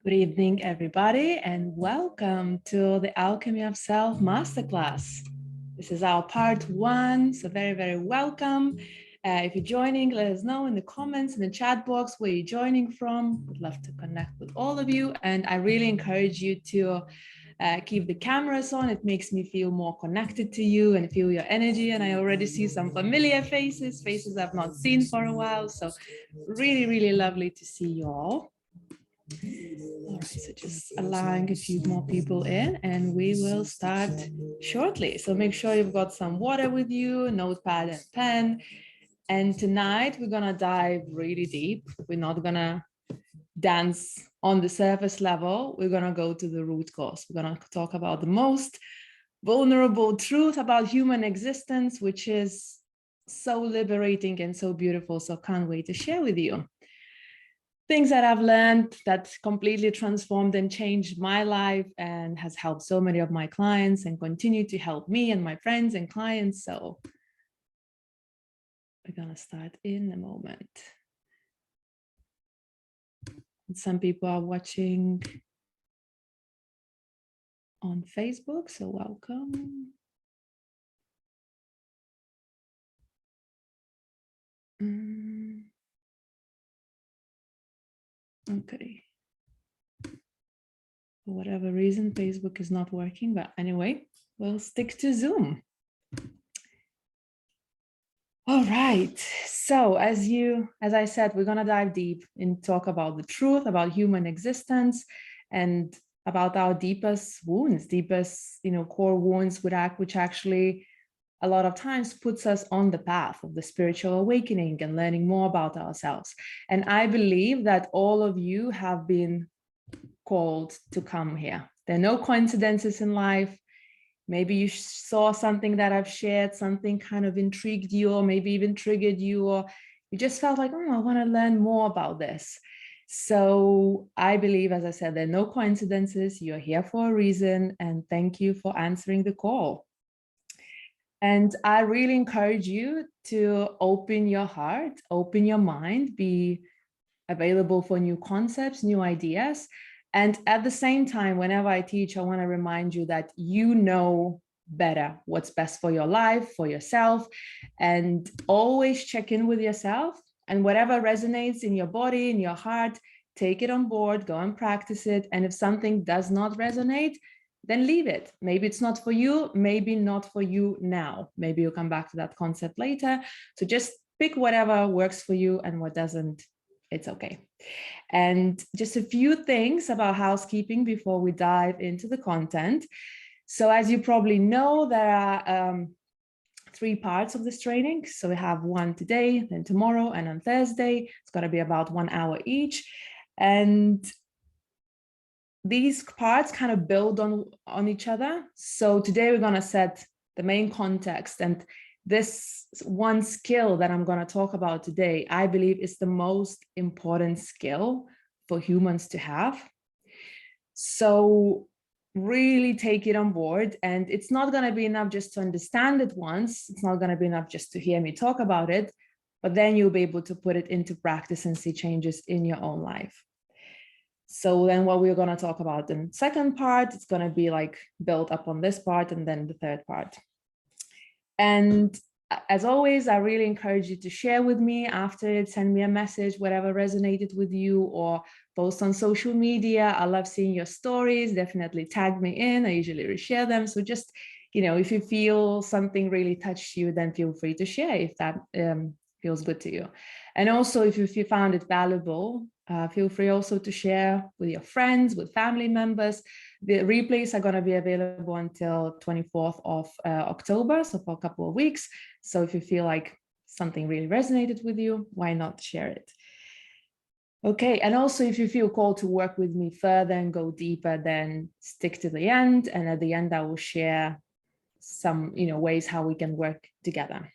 Good evening, everybody, and welcome to the Alchemy of Self Masterclass. This is our part one, so very welcome. If you're joining, let us know in the comments, in the chat box, where you're joining from. Would love to connect with all of you, and I really encourage you to keep the cameras on. It makes me feel more connected to you and feel your energy, and I already see some familiar faces I've not seen for a while, so really lovely to see you all. All right, so just allowing a few more people in and we will start shortly. So make sure you've got some water with you, notepad and pen. And tonight we're gonna dive really deep. We're not gonna dance on the surface level. We're gonna go to the root cause. We're gonna talk about the most vulnerable truth about human existence, which is so liberating and so beautiful. So can't wait to share with you. Things that I've learned that completely transformed and changed my life and has helped so many of my clients and continue to help me and my friends and clients. So we're gonna start in a moment. And some people are watching on Facebook, so welcome. Okay. For whatever reason, Facebook is not working, but anyway, we'll stick to Zoom. All right, so as I said, we're gonna dive deep and talk about the truth about human existence and about our deepest wounds, core wounds, which actually a lot of times puts us on the path of the spiritual awakening and learning more about ourselves. And I believe that all of you have been called to come here. There are no coincidences in life. Maybe you saw something that I've shared, something kind of intrigued you, or maybe even triggered you, or you just felt like, oh, I want to learn more about this. So I believe, as I said, there are no coincidences. You're here for a reason, and thank you for answering the call. And I really encourage you to open your heart, open your mind, be available for new concepts, new ideas. And at the same time, whenever I teach, I want to remind you that you know better what's best for your life, for yourself, and always check in with yourself. And whatever resonates in your body, in your heart, take it on board, go and practice it. And if something does not resonate, then leave it. Maybe it's not for you, maybe not for you now. Maybe you'll come back to that concept later. So just pick whatever works for you, and what doesn't, it's okay. And just a few things about housekeeping before we dive into the content. So as you probably know, there are 3 parts of this training. So we have one today, then tomorrow, and on Thursday. It's going to be about 1 hour each. And these parts kind of build on each other. So today we're going to set the main context, and this one skill that I'm going to talk about today, I believe, is the most important skill for humans to have. So really take it on board, and it's not going to be enough just to understand it once. It's not going to be enough just to hear me talk about it, but then you'll be able to put it into practice and see changes in your own life. So then what we're going to talk about in the second part, it's going to be like built up on this part and then the third part. And as always, I really encourage you to share with me after it, send me a message, whatever resonated with you, or post on social media. I love seeing your stories. Definitely tag me in. I usually reshare them. So just, if you feel something really touched you, then feel free to share if that feels good to you. And also, if you found it valuable, feel free also to share with your friends, with family members. The replays are going to be available until 24th of October, so for a couple of weeks. So if you feel like something really resonated with you, why not share it? Okay, and also if you feel called to work with me further and go deeper, then stick to the end. And at the end, I will share some ways how we can work together.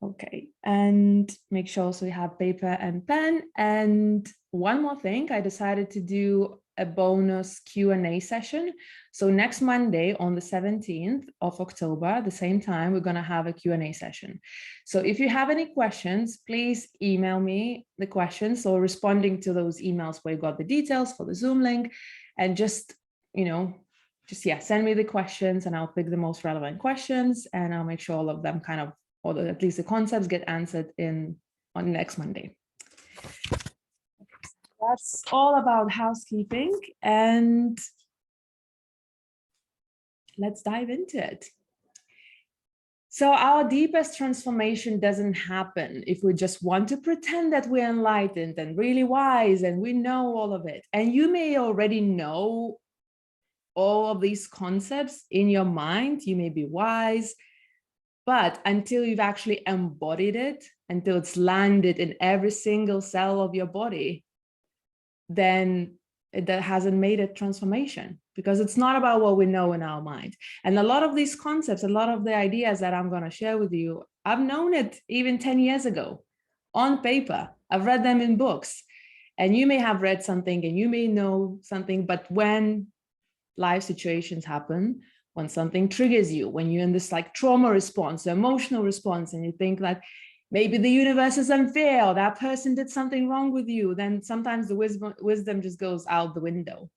Okay, and make sure also you have paper and pen. And one more thing, I decided to do a bonus Q&A session. So next Monday on the 17th of October, the same time, we're going to have a Q&A session. So if you have any questions, please email me the questions, or responding to those emails where you got the details for the Zoom link, and just, send me the questions and I'll pick the most relevant questions, and I'll make sure all of them kind of, or at least the concepts, get answered on next Monday. That's all about housekeeping, and let's dive into it. So our deepest transformation doesn't happen if we just want to pretend that we're enlightened and really wise and we know all of it. And you may already know all of these concepts in your mind. You may be wise, but until you've actually embodied it, until it's landed in every single cell of your body, then that hasn't made a transformation, because it's not about what we know in our mind. And a lot of these concepts, a lot of the ideas that I'm going to share with you, I've known it even 10 years ago on paper. I've read them in books, and you may have read something and you may know something, but when life situations happen, when something triggers you, when you're in this like trauma response, emotional response, and you think that maybe the universe is unfair, or that person did something wrong with you, then sometimes the wisdom just goes out the window.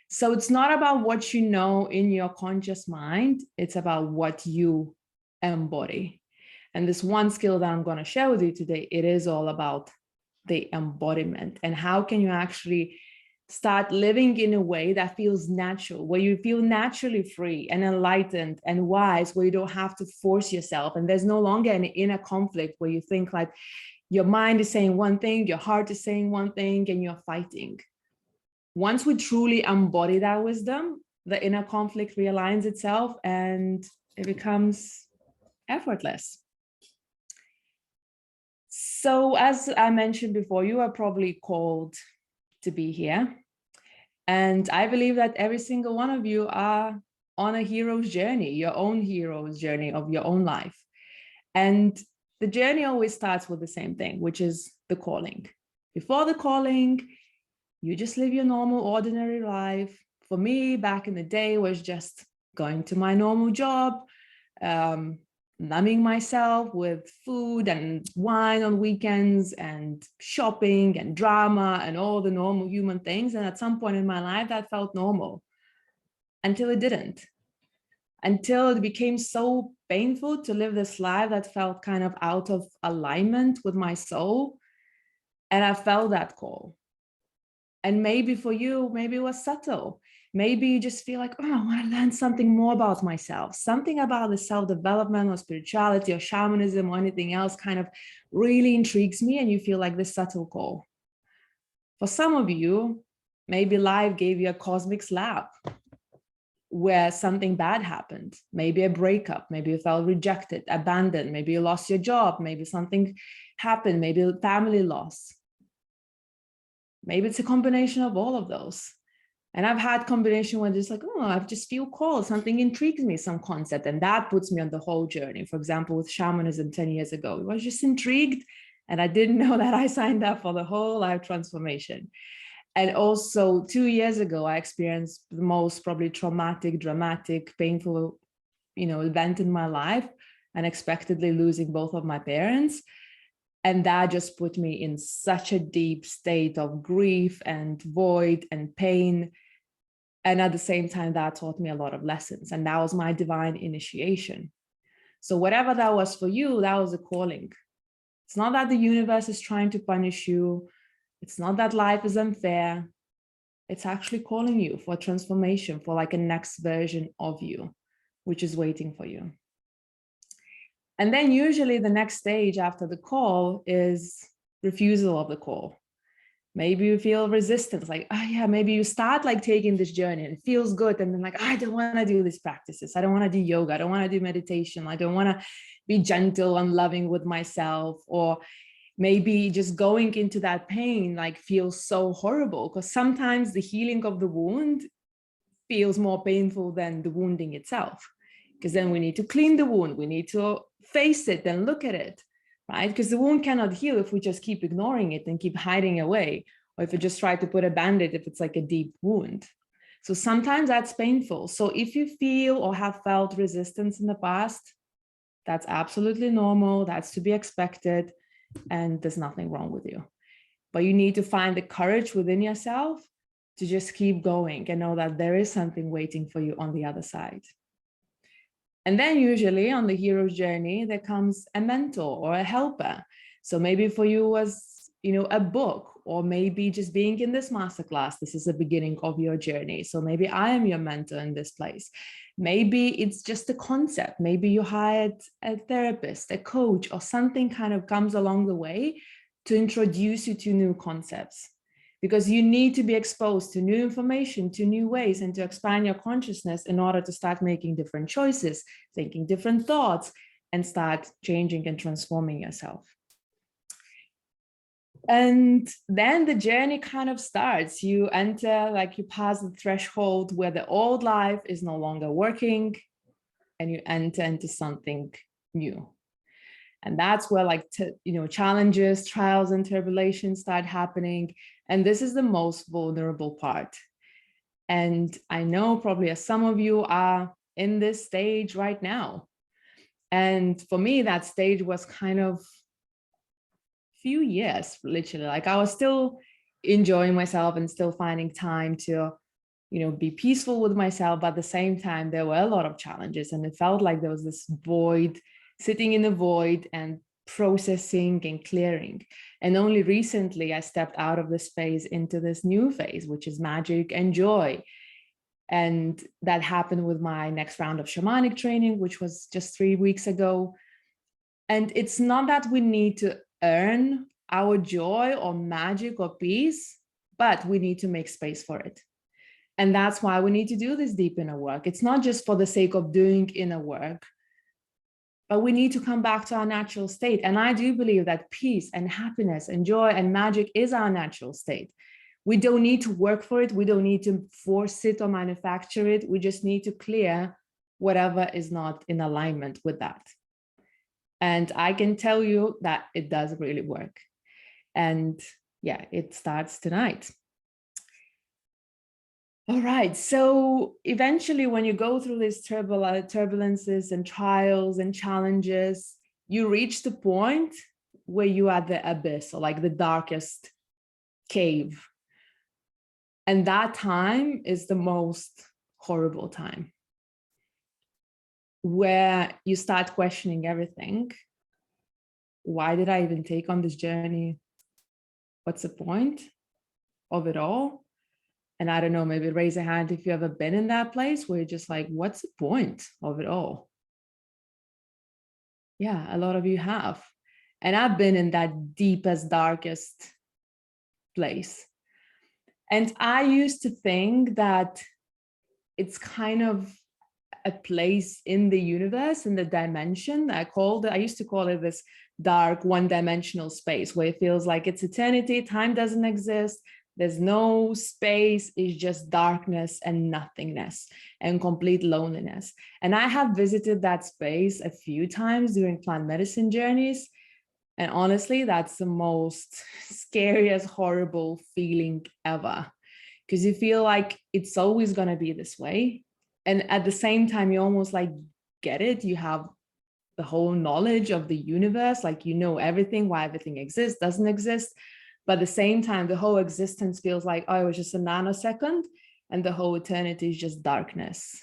So it's not about what you know in your conscious mind, it's about what you embody. And this one skill that I'm going to share with you today, it is all about the embodiment, and how can you actually start living in a way that feels natural, where you feel naturally free and enlightened and wise, where you don't have to force yourself. And there's no longer an inner conflict where you think like your mind is saying one thing, your heart is saying one thing, and you're fighting. Once we truly embody that wisdom, the inner conflict realigns itself and it becomes effortless. So as I mentioned before, you are probably called to be here. And I believe that every single one of you are on a hero's journey, your own hero's journey of your own life. And the journey always starts with the same thing, which is the calling. Before the calling, you just live your normal, ordinary life. For me, back in the day, was just going to my normal job, numbing myself with food and wine on weekends and shopping and drama and all the normal human things. And at some point in my life, that felt normal, until it didn't, until it became so painful to live this life that felt kind of out of alignment with my soul. And I felt that call. And maybe for you, maybe it was subtle. Maybe you just feel like, oh, I want to learn something more about myself. Something about the self-development or spirituality or shamanism or anything else kind of really intrigues me, and you feel like this subtle call. For some of you, maybe life gave you a cosmic slap where something bad happened. Maybe a breakup, maybe you felt rejected, abandoned, maybe you lost your job, maybe something happened, maybe a family loss. Maybe it's a combination of all of those. And I've had combination where it's like, oh, I just feel called, something intrigues me, some concept, and that puts me on the whole journey. For example, with shamanism 10 years ago, I was just intrigued, and I didn't know that I signed up for the whole life transformation. And also 2 years ago, I experienced the most probably traumatic, dramatic, painful, event in my life, unexpectedly losing both of my parents. And that just put me in such a deep state of grief and void and pain. And at the same time, that taught me a lot of lessons. And that was my divine initiation. So whatever that was for you, that was a calling. It's not that the universe is trying to punish you. It's not that life is unfair. It's actually calling you for transformation, for like a next version of you, which is waiting for you. And then usually the next stage after the call is refusal of the call. Maybe you feel resistance, like, oh yeah, maybe you start like taking this journey and it feels good. And then like, I don't want to do these practices. I don't want to do yoga. I don't want to do meditation. I don't want to be gentle and loving with myself. Or maybe just going into that pain like feels so horrible, because sometimes the healing of the wound feels more painful than the wounding itself. Because then we need to clean the wound. We need to face it and look at it, right? Because the wound cannot heal if we just keep ignoring it and keep hiding away, or if you just try to put a band-aid if it's like a deep wound. So sometimes that's painful. So if you feel or have felt resistance in the past, that's absolutely normal. That's to be expected. And there's nothing wrong with you. But you need to find the courage within yourself to just keep going and know that there is something waiting for you on the other side. And then usually on the hero's journey, there comes a mentor or a helper. So maybe for you was, a book, or maybe just being in this masterclass. This is the beginning of your journey. So maybe I am your mentor in this place. Maybe it's just a concept. Maybe you hired a therapist, a coach, or something kind of comes along the way to introduce you to new concepts. Because you need to be exposed to new information, to new ways, and to expand your consciousness in order to start making different choices, thinking different thoughts, and start changing and transforming yourself. And then the journey kind of starts. You enter, like you pass the threshold where the old life is no longer working, and you enter into something new. And that's where challenges, trials, and tribulations start happening. And this is the most vulnerable part. And I know probably as some of you are in this stage right now. And for me, that stage was kind of few years, literally. Like I was still enjoying myself and still finding time to, be peaceful with myself. But at the same time, there were a lot of challenges, and it felt like there was this void, sitting in the void and processing and clearing. And only recently I stepped out of this phase into this new phase, which is magic and joy. And that happened with my next round of shamanic training, which was just 3 weeks ago. And it's not that we need to earn our joy or magic or peace, but we need to make space for it. And that's why we need to do this deep inner work. It's not just for the sake of doing inner work, but we need to come back to our natural state. And I do believe that peace and happiness and joy and magic is our natural state. We don't need to work for it. We don't need to force it or manufacture it. We just need to clear whatever is not in alignment with that. And I can tell you that it does really work. And yeah, it starts tonight. All right. So eventually, when you go through these turbulences and trials and challenges, you reach the point where you are at the abyss, or like the darkest cave. And that time is the most horrible time, where you start questioning everything. Why did I even take on this journey? What's the point of it all? And I don't know, maybe raise a hand if you've ever been in that place where you're just like, what's the point of it all? Yeah, a lot of you have. And I've been in that deepest, darkest place. And I used to think that it's kind of a place in the universe, in the dimension. I used to call it this dark one-dimensional space, where it feels like it's eternity, time doesn't exist, there's no space, it's just darkness and nothingness and complete loneliness. And I have visited that space a few times during plant medicine journeys. And honestly, that's the most scariest, horrible feeling ever, because you feel like it's always going to be this way. And at the same time, you almost like get it. You have the whole knowledge of the universe, like you know everything, why everything exists, doesn't exist. But at the same time, the whole existence feels like, oh, it was just a nanosecond, and the whole eternity is just darkness.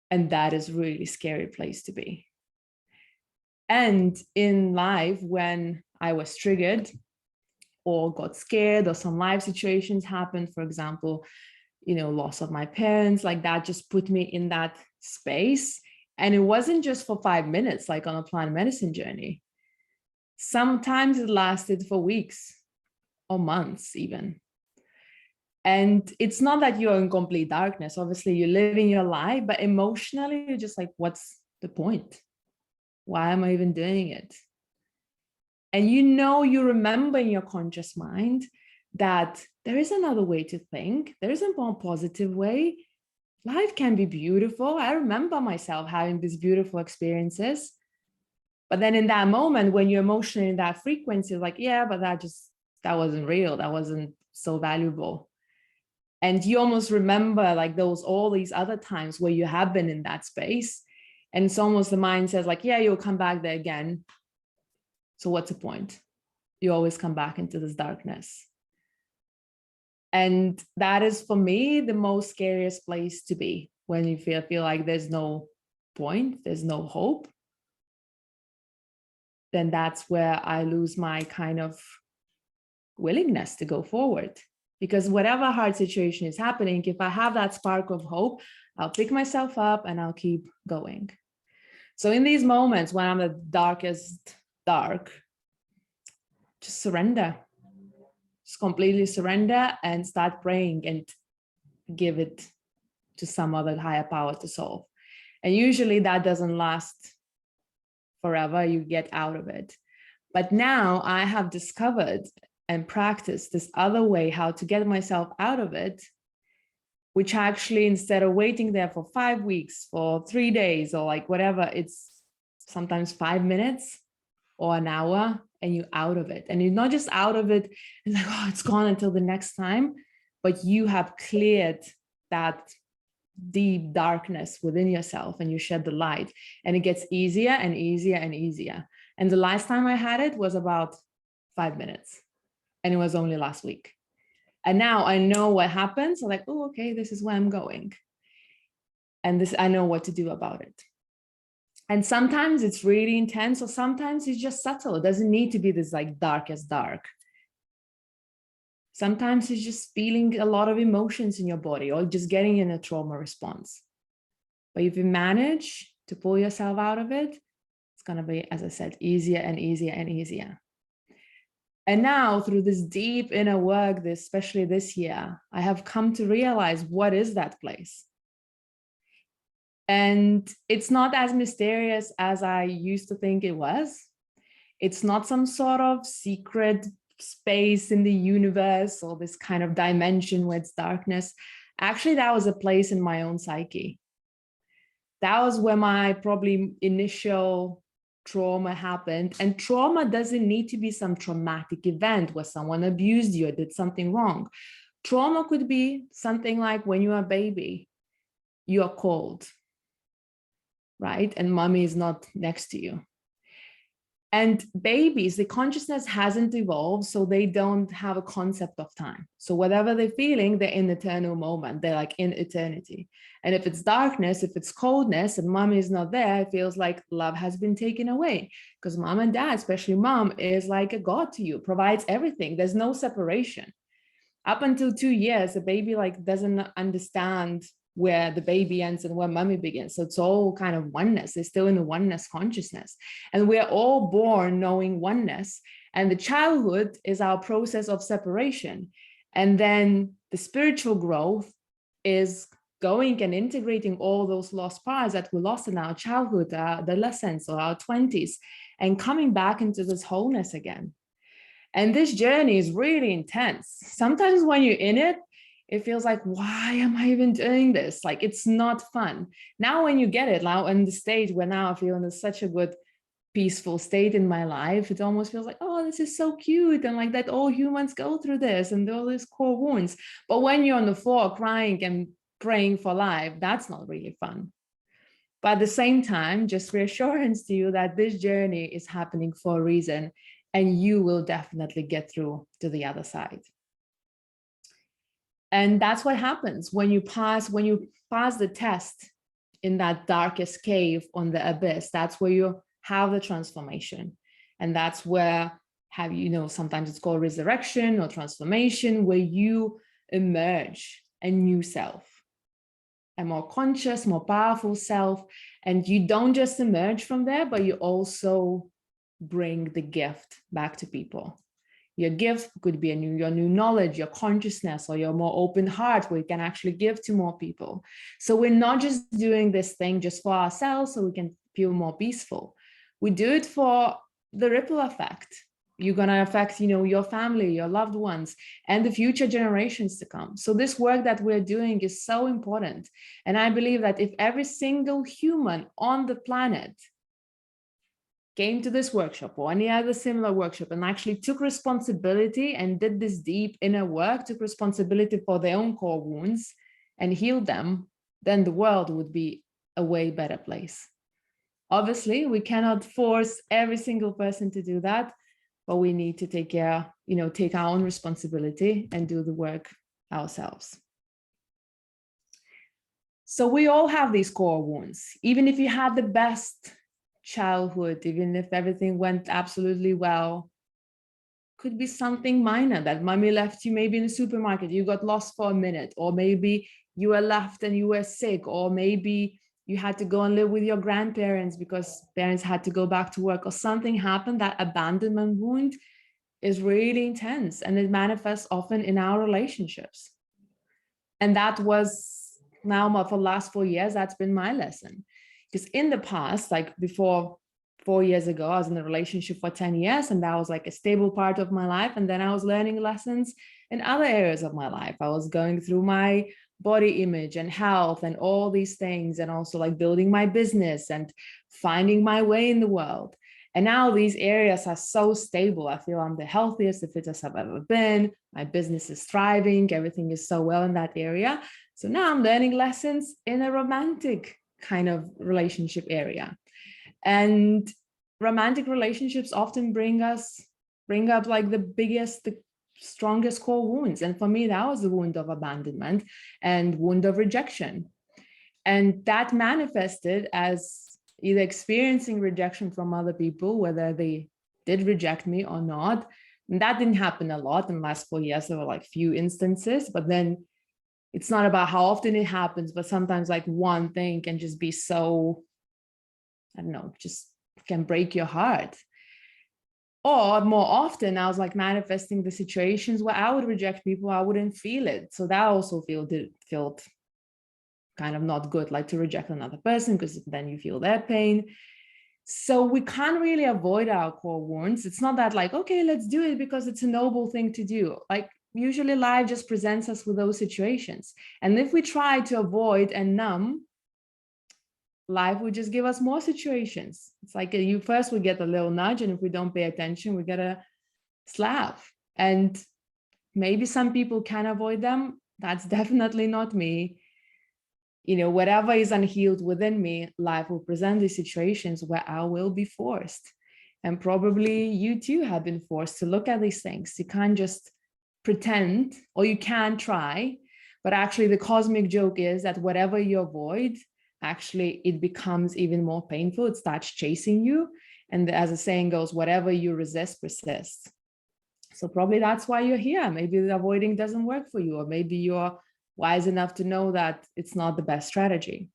And that is a really scary place to be. And in life, when I was triggered or got scared, or some life situations happened, for example, loss of my parents, like that just put me in that space. And it wasn't just for 5 minutes, like on a plant medicine journey. Sometimes it lasted for weeks or months even. And it's not that you're in complete darkness. Obviously, you're living your life, but emotionally, you're just like, what's the point? Why am I even doing it? And you remember in your conscious mind that there is another way to think. There is a more positive way. Life can be beautiful. I remember myself having these beautiful experiences. But then in that moment, when you're emotionally in that frequency, like, yeah, but that just that wasn't real, that wasn't so valuable. And you almost remember like all these other times where you have been in that space. And it's almost the mind says like, yeah, you'll come back there again. So what's the point? You always come back into this darkness. And that is, for me, the most scariest place to be, when you feel like there's no point, there's no hope. Then that's where I lose my kind of willingness to go forward. Because whatever hard situation is happening, if I have that spark of hope, I'll pick myself up and I'll keep going. So in these moments when I'm the darkest dark, just surrender. Just completely surrender and start praying and give it to some other higher power to solve. And usually that doesn't last forever. You get out of it. But now I have discovered and practiced this other way how to get myself out of it, which actually, instead of waiting there for 5 weeks, for 3 days, or like whatever, it's sometimes 5 minutes or an hour, and you're out of it. And you're not just out of it, it's like, oh, it's gone until the next time, but you have cleared that deep darkness within yourself and you shed the light, and it gets easier and easier and easier. And the last time I had it was about 5 minutes, and it was only last week. And now I know what happens. I'm like, oh, okay, this is where I'm going. And this, I know what to do about it. And sometimes it's really intense, or sometimes it's just subtle. It doesn't need to be this like darkest dark. Sometimes it's just feeling a lot of emotions in your body, or just getting in a trauma response. But if you manage to pull yourself out of it, it's going to be, as I said, easier and easier and easier. And now through this deep inner work, especially this year, I have come to realize, what is that place? And it's not as mysterious as I used to think it was. It's not some sort of secret space in the universe or this kind of dimension where it's darkness. Actually, that was a place in my own psyche. That was where my probably initial trauma happened. And trauma doesn't need to be some traumatic event where someone abused you or did something wrong. Trauma could be something like when you're a baby, you are cold, right? And mommy is not next to you. And babies, the consciousness hasn't evolved, so they don't have a concept of time. So whatever they're feeling, they're in eternal moment. They're like in eternity. And if it's darkness, if it's coldness, and mommy is not there, it feels like love has been taken away. Because mom and dad, especially mom, is like a god to you, provides everything. There's no separation. Up until 2 years, the baby like doesn't understand where the baby ends and where mommy begins. So it's all kind of oneness. They're still in the oneness consciousness. And we're all born knowing oneness. And the childhood is our process of separation. And then the spiritual growth is going and integrating all those lost parts that we lost in our childhood, our adolescence or our 20s, and coming back into this wholeness again. And this journey is really intense. Sometimes when you're in it, it feels like, why am I even doing this? Like, it's not fun. Now, when you get it, now in the stage where now I feel in such a good, peaceful state in my life, it almost feels like, oh, this is so cute. And like that all humans go through this and all these core wounds. But when you're on the floor crying and praying for life, that's not really fun. But at the same time, just reassurance to you that this journey is happening for a reason, and you will definitely get through to the other side. And that's what happens when you pass the test in that darkest cave on the abyss. That's where you have the transformation. And that's where sometimes it's called resurrection or transformation, where you emerge a new self, a more conscious, more powerful self. And you don't just emerge from there, but you also bring the gift back to people. Your gift could be your new knowledge, your consciousness, or your more open heart, where you can actually give to more people. So we're not just doing this thing just for ourselves so we can feel more peaceful. We do it for the ripple effect. You're going to affect, your family, your loved ones, and the future generations to come. So this work that we're doing is so important. And I believe that if every single human on the planet came to this workshop or any other similar workshop and actually took responsibility and did this deep inner work, took responsibility for their own core wounds and healed them, then the world would be a way better place. Obviously, we cannot force every single person to do that, but we need to take care, take our own responsibility and do the work ourselves. So we all have these core wounds. Even if you had the best childhood, even if everything went absolutely well, could be something minor that mommy left you maybe in the supermarket, you got lost for a minute, or maybe you were left and you were sick, or maybe you had to go and live with your grandparents because parents had to go back to work, or something happened. That abandonment wound is really intense and it manifests often in our relationships. And that was now for the last 4 years, that's been my lesson. Because in the past, like before 4 years ago, I was in a relationship for 10 years and that was like a stable part of my life. And then I was learning lessons in other areas of my life. I was going through my body image and health and all these things, and also like building my business and finding my way in the world. And now these areas are so stable. I feel I'm the healthiest, the fittest I've ever been. My business is thriving. Everything is so well in that area. So now I'm learning lessons in a romantic kind of relationship area. And romantic relationships often bring up like the biggest, the strongest core wounds. And for me, that was the wound of abandonment and wound of rejection. And that manifested as either experiencing rejection from other people, whether they did reject me or not. And that didn't happen a lot in the last 4 years. There were like few instances, but then it's not about how often it happens, but sometimes like one thing can just be so, I don't know, just can break your heart. Or more often, I was like manifesting the situations where I would reject people, I wouldn't feel it. So that also felt kind of not good, like to reject another person, because then you feel their pain. So we can't really avoid our core wounds. It's not that like, okay, let's do it because it's a noble thing to do. Like usually life just presents us with those situations. And if we try to avoid and numb, life will just give us more situations. It's like we get a little nudge, and if we don't pay attention, we get a slap. And maybe some people can avoid them. That's definitely not me. Whatever is unhealed within me, life will present these situations where I will be forced. And probably you too have been forced to look at these things. You can't just pretend, or you can try, but actually the cosmic joke is that whatever you avoid, actually it becomes even more painful. It starts chasing you. And as the saying goes, whatever you resist persists. So probably that's why you're here. Maybe the avoiding doesn't work for you, or maybe you're wise enough to know that it's not the best strategy.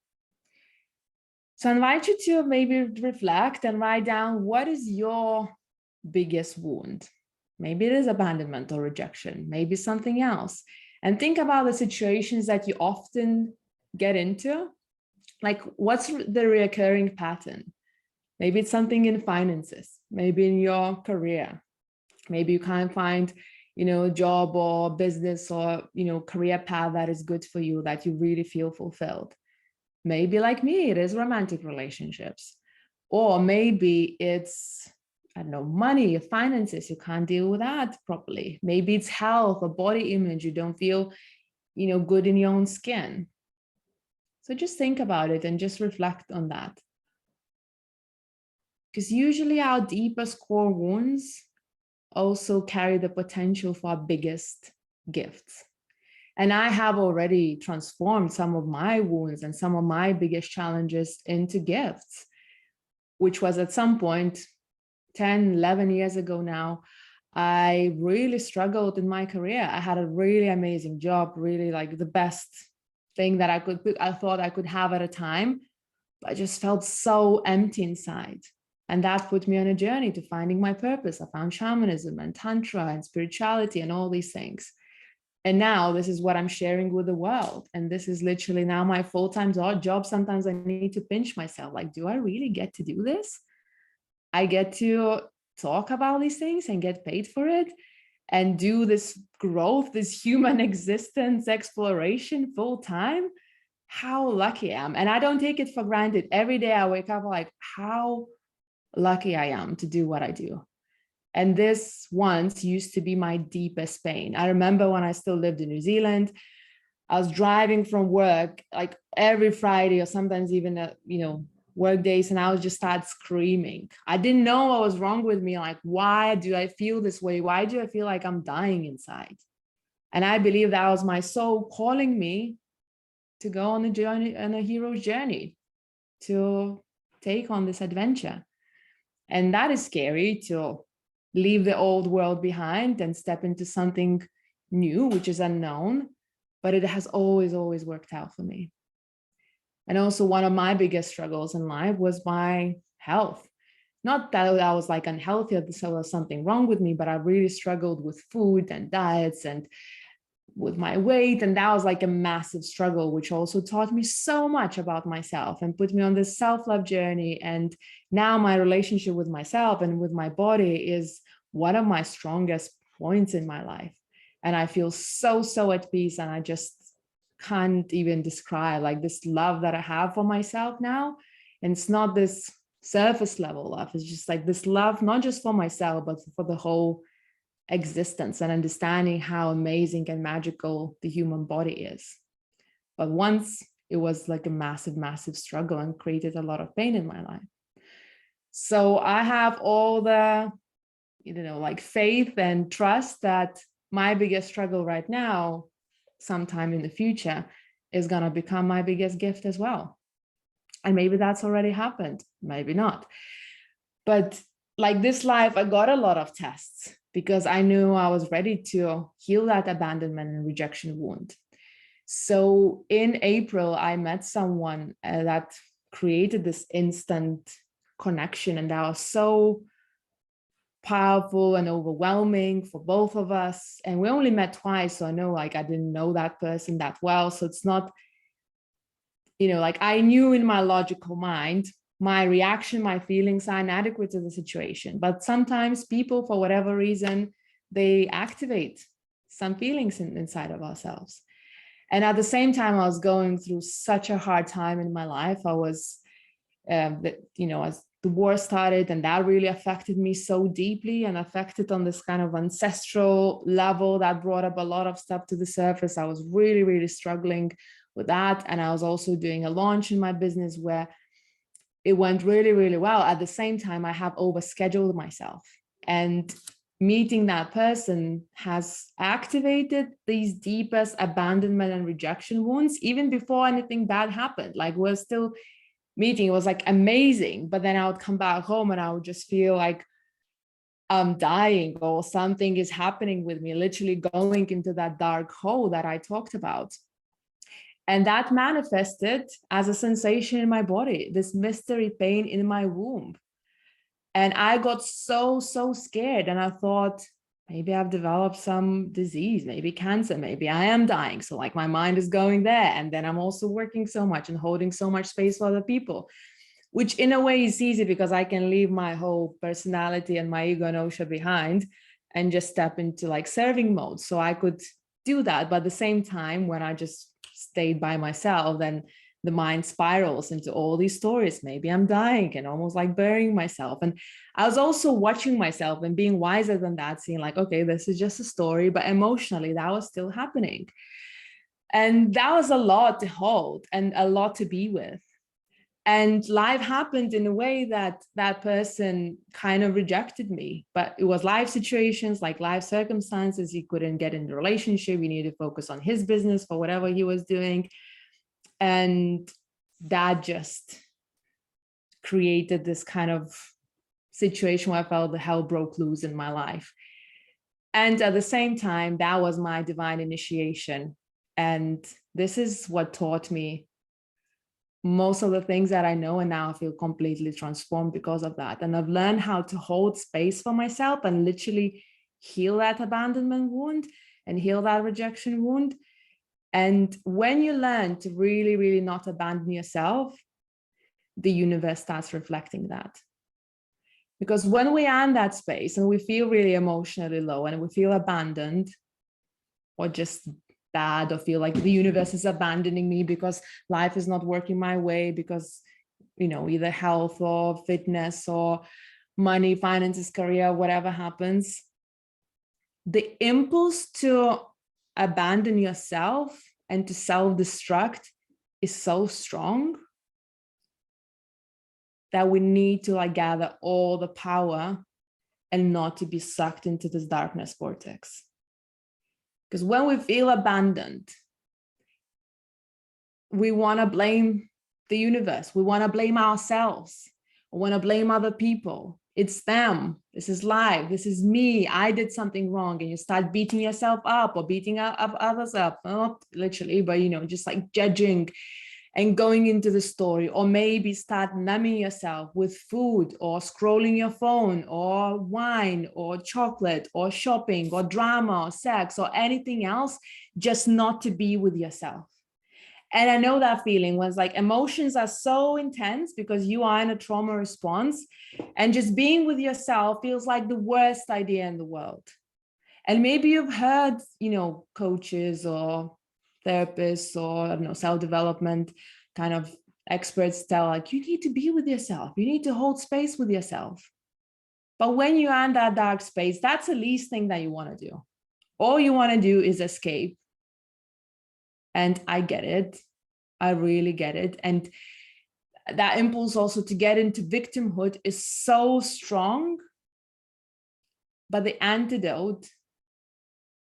So I invite you to maybe reflect and write down, what is your biggest wound? Maybe it is abandonment or rejection, maybe something else. And think about the situations that you often get into. Like, what's the recurring pattern? Maybe it's something in finances, maybe in your career. Maybe you can't find, a job or business or, career path that is good for you, that you really feel fulfilled. Maybe like me, it is romantic relationships. Or maybe it's, I don't know, money, finances, you can't deal with that properly. Maybe it's health or body image, you don't feel, good in your own skin. So just think about it and just reflect on that. Because usually our deepest core wounds also carry the potential for our biggest gifts. And I have already transformed some of my wounds and some of my biggest challenges into gifts, which was at some point 10, 11 years ago now. I really struggled in my career. I had a really amazing job, really like the best thing that I thought I could have at a time, but I just felt so empty inside. And that put me on a journey to finding my purpose. I found shamanism and tantra and spirituality and all these things. And now this is what I'm sharing with the world. And this is literally now my full-time job. Sometimes I need to pinch myself. Like, do I really get to do this? I get to talk about these things and get paid for it and do this growth, this human existence exploration full time. How lucky I am. And I don't take it for granted. Every day I wake up like, how lucky I am to do what I do. And this once used to be my deepest pain. I remember when I still lived in New Zealand, I was driving from work like every Friday or sometimes even work days, and I would just start screaming. I didn't know what was wrong with me. Like, why do I feel this way? Why do I feel like I'm dying inside? And I believe that was my soul calling me to go on a journey, on a hero's journey, to take on this adventure. And that is scary, to leave the old world behind and step into something new, which is unknown, but it has always, always worked out for me. And also one of my biggest struggles in life was my health. Not that I was like unhealthy or there was something wrong with me, but I really struggled with food and diets and with my weight. And that was like a massive struggle, which also taught me so much about myself and put me on this self-love journey. And now my relationship with myself and with my body is one of my strongest points in my life. And I feel so, so at peace. And I just can't even describe like this love that I have for myself now. And it's not this surface level love. It's just like this love, not just for myself, but for the whole existence, and understanding how amazing and magical the human body is. But once it was like a massive, massive struggle and created a lot of pain in my life. So I have all the, like faith and trust that my biggest struggle right now, sometime in the future, is going to become my biggest gift as well. And maybe that's already happened, maybe not. But like this life, I got a lot of tests because I knew I was ready to heal that abandonment and rejection wound. So in April, I met someone that created this instant connection, and that was so powerful and overwhelming for both of us. And we only met twice, so I know like I didn't know that person that well. So it's not, like I knew in my logical mind, my reaction, my feelings are inadequate to the situation. But sometimes people, for whatever reason, they activate some feelings inside of ourselves. And at the same time, I was going through such a hard time in my life. I was, as the war started, and that really affected me so deeply and affected on this kind of ancestral level that brought up a lot of stuff to the surface. I was really, really struggling with that. And I was also doing a launch in my business where it went really, really well. At the same time, I have overscheduled myself, and meeting that person has activated these deepest abandonment and rejection wounds, even before anything bad happened. Like we're still meeting, it was like amazing. But then I would come back home and I would just feel like I'm dying or something is happening with me, literally going into that dark hole that I talked about. And that manifested as a sensation in my body, this mystery pain in my womb. And I got so, so scared. And I thought, maybe I've developed some disease, maybe cancer, maybe I am dying. So like my mind is going there. And then I'm also working so much and holding so much space for other people, which in a way is easy because I can leave my whole personality and my ego and Osha behind and just step into like serving mode. So I could do that. But at the same time, when I just stayed by myself, then the mind spirals into all these stories. Maybe I'm dying and almost like burying myself. And I was also watching myself and being wiser than that, seeing like, okay, this is just a story, but emotionally that was still happening. And that was a lot to hold and a lot to be with. And life happened in a way that that person kind of rejected me, but it was life situations, like life circumstances. He couldn't get in the relationship. He needed to focus on his business for whatever he was doing. And that just created this kind of situation where I felt the hell broke loose in my life. And at the same time, that was my divine initiation. And this is what taught me most of the things that I know, and now I feel completely transformed because of that. And I've learned how to hold space for myself and literally heal that abandonment wound and heal that rejection wound. And when you learn to really, really not abandon yourself, the universe starts reflecting that. Because when we are in that space and we feel really emotionally low and we feel abandoned or just bad, or feel like the universe is abandoning me because life is not working my way, because either health or fitness or money, finances, career, whatever happens, the impulse to abandon yourself and to self-destruct is so strong that we need to gather all the power and not to be sucked into this darkness vortex. Because when we feel abandoned, we want to blame the universe. We want to blame ourselves. We want to blame other people. It's them. This is life. This is me. I did something wrong. And you start beating yourself up or beating up others up. Not literally, but, just judging and going into the story. Or maybe start numbing yourself with food or scrolling your phone or wine or chocolate or shopping or drama or sex or anything else, just not to be with yourself. And I know that feeling was emotions are so intense because you are in a trauma response, and just being with yourself feels like the worst idea in the world. And maybe you've heard, coaches or therapists or, I don't know, self-development kind of experts tell you need to be with yourself. You need to hold space with yourself. But when you are in that dark space, that's the least thing that you want to do. All you want to do is escape. And I get it. I really get it. And that impulse also to get into victimhood is so strong. But the antidote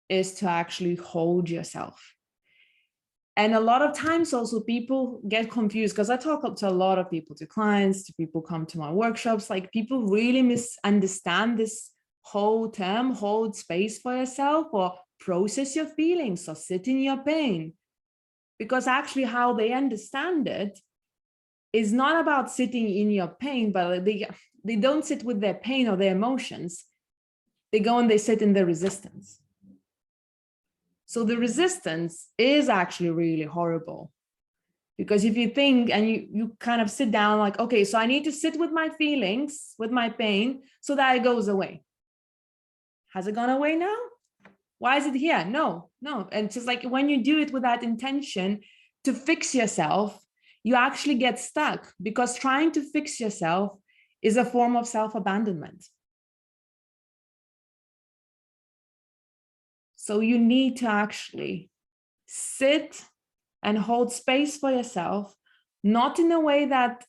is to actually hold yourself. And a lot of times also people get confused, because I talk to a lot of people, to clients, to people come to my workshops, people really misunderstand this whole term, hold space for yourself or process your feelings or sit in your pain. Because actually how they understand it is not about sitting in your pain, but they don't sit with their pain or their emotions. They go and they sit in the resistance. So the resistance is actually really horrible. Because if you think and you kind of sit down okay, so I need to sit with my feelings, with my pain, so that it goes away. Has it gone away now? Why is it here? No. And it's just when you do it with that intention to fix yourself, you actually get stuck, because trying to fix yourself is a form of self-abandonment. So you need to actually sit and hold space for yourself, not in a way that,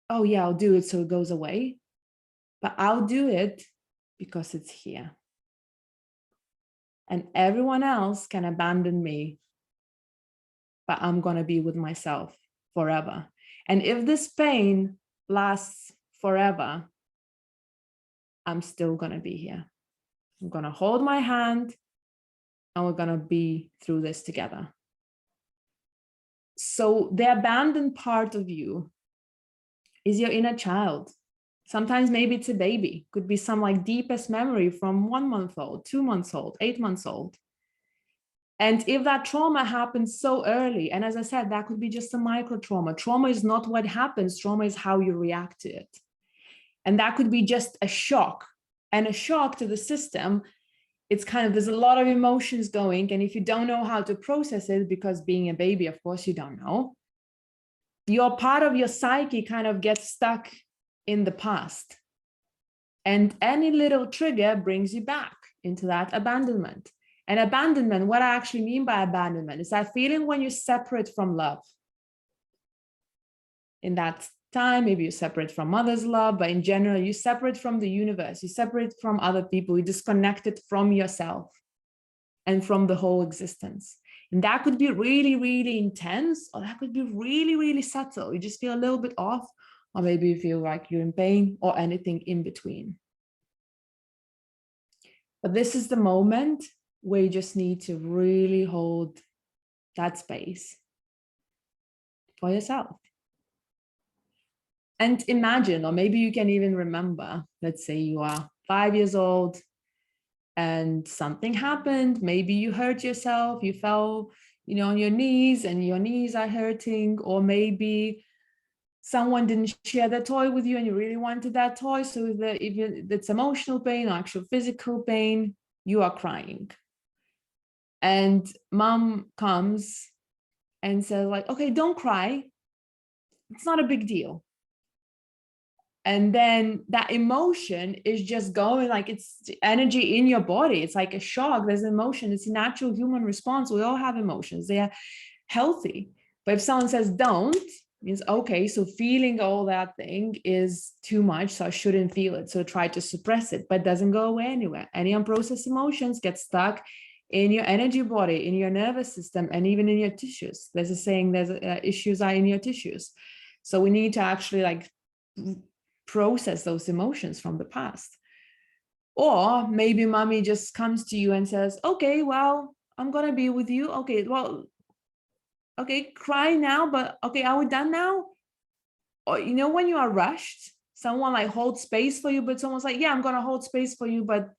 oh yeah, I'll do it so it goes away, but I'll do it because it's here. And everyone else can abandon me, but I'm going to be with myself forever. And if this pain lasts forever, I'm still going to be here. I'm going to hold my hand and we're going to be through this together. So the abandoned part of you is your inner child. Sometimes maybe it's a baby, could be some deepest memory from 1 month old, 2 months old, 8 months old. And if that trauma happens so early, and as I said, that could be just a micro trauma. Trauma is not what happens. Trauma is how you react to it. And that could be just a shock. And a shock to the system, it's there's a lot of emotions going. And if you don't know how to process it, because being a baby, of course, you don't know, your part of your psyche gets stuck in the past. And any little trigger brings you back into that abandonment. And abandonment, what I actually mean by abandonment is that feeling when you're separate from love. In that time, maybe you're separate from mother's love, but in general, you're separate from the universe, you're separate from other people, you're disconnected from yourself and from the whole existence. And that could be really, really intense, or that could be really, really subtle. You just feel a little bit off, or maybe you feel like you're in pain, or anything in between. But this is the moment where you just need to really hold that space for yourself. And imagine, or maybe you can even remember, let's say you are 5 years old and something happened. Maybe you hurt yourself, you fell, on your knees and your knees are hurting, or maybe someone didn't share their toy with you and you really wanted that toy. So if it's emotional pain or actual physical pain, you are crying. And mom comes and says okay, don't cry. It's not a big deal. And then that emotion is just going, like, it's energy in your body. It's like a shock. There's emotion. It's a natural human response. We all have emotions. They are healthy. But if someone says don't, means, okay, so feeling all that thing is too much, so I shouldn't feel it. So try to suppress it, but it doesn't go away anywhere. Any unprocessed emotions get stuck in your energy body, in your nervous system, and even in your tissues. There's a saying, there's issues are in your tissues. So we need to actually like process those emotions from the past. Or maybe mommy just comes to you and says, okay, well, I'm gonna be with you. Okay, well, okay, cry now, but okay, are we done now? Or, you know, when you are rushed, someone like holds space for you, but someone's like, yeah, I'm gonna hold space for you, but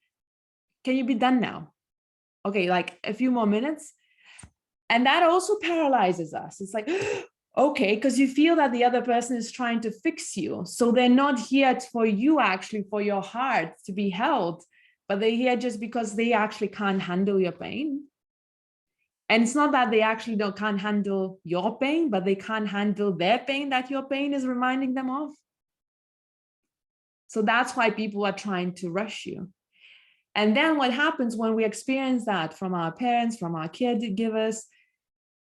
can you be done now? Okay, like a few more minutes. And that also paralyzes us. It's like, okay, because you feel that the other person is trying to fix you. So they're not here for you, actually, for your heart to be held, but they're here just because they actually can't handle your pain. And it's not that they actually can't handle your pain, but they can't handle their pain that your pain is reminding them of. So that's why people are trying to rush you. And then what happens when we experience that from our parents, from our caregivers,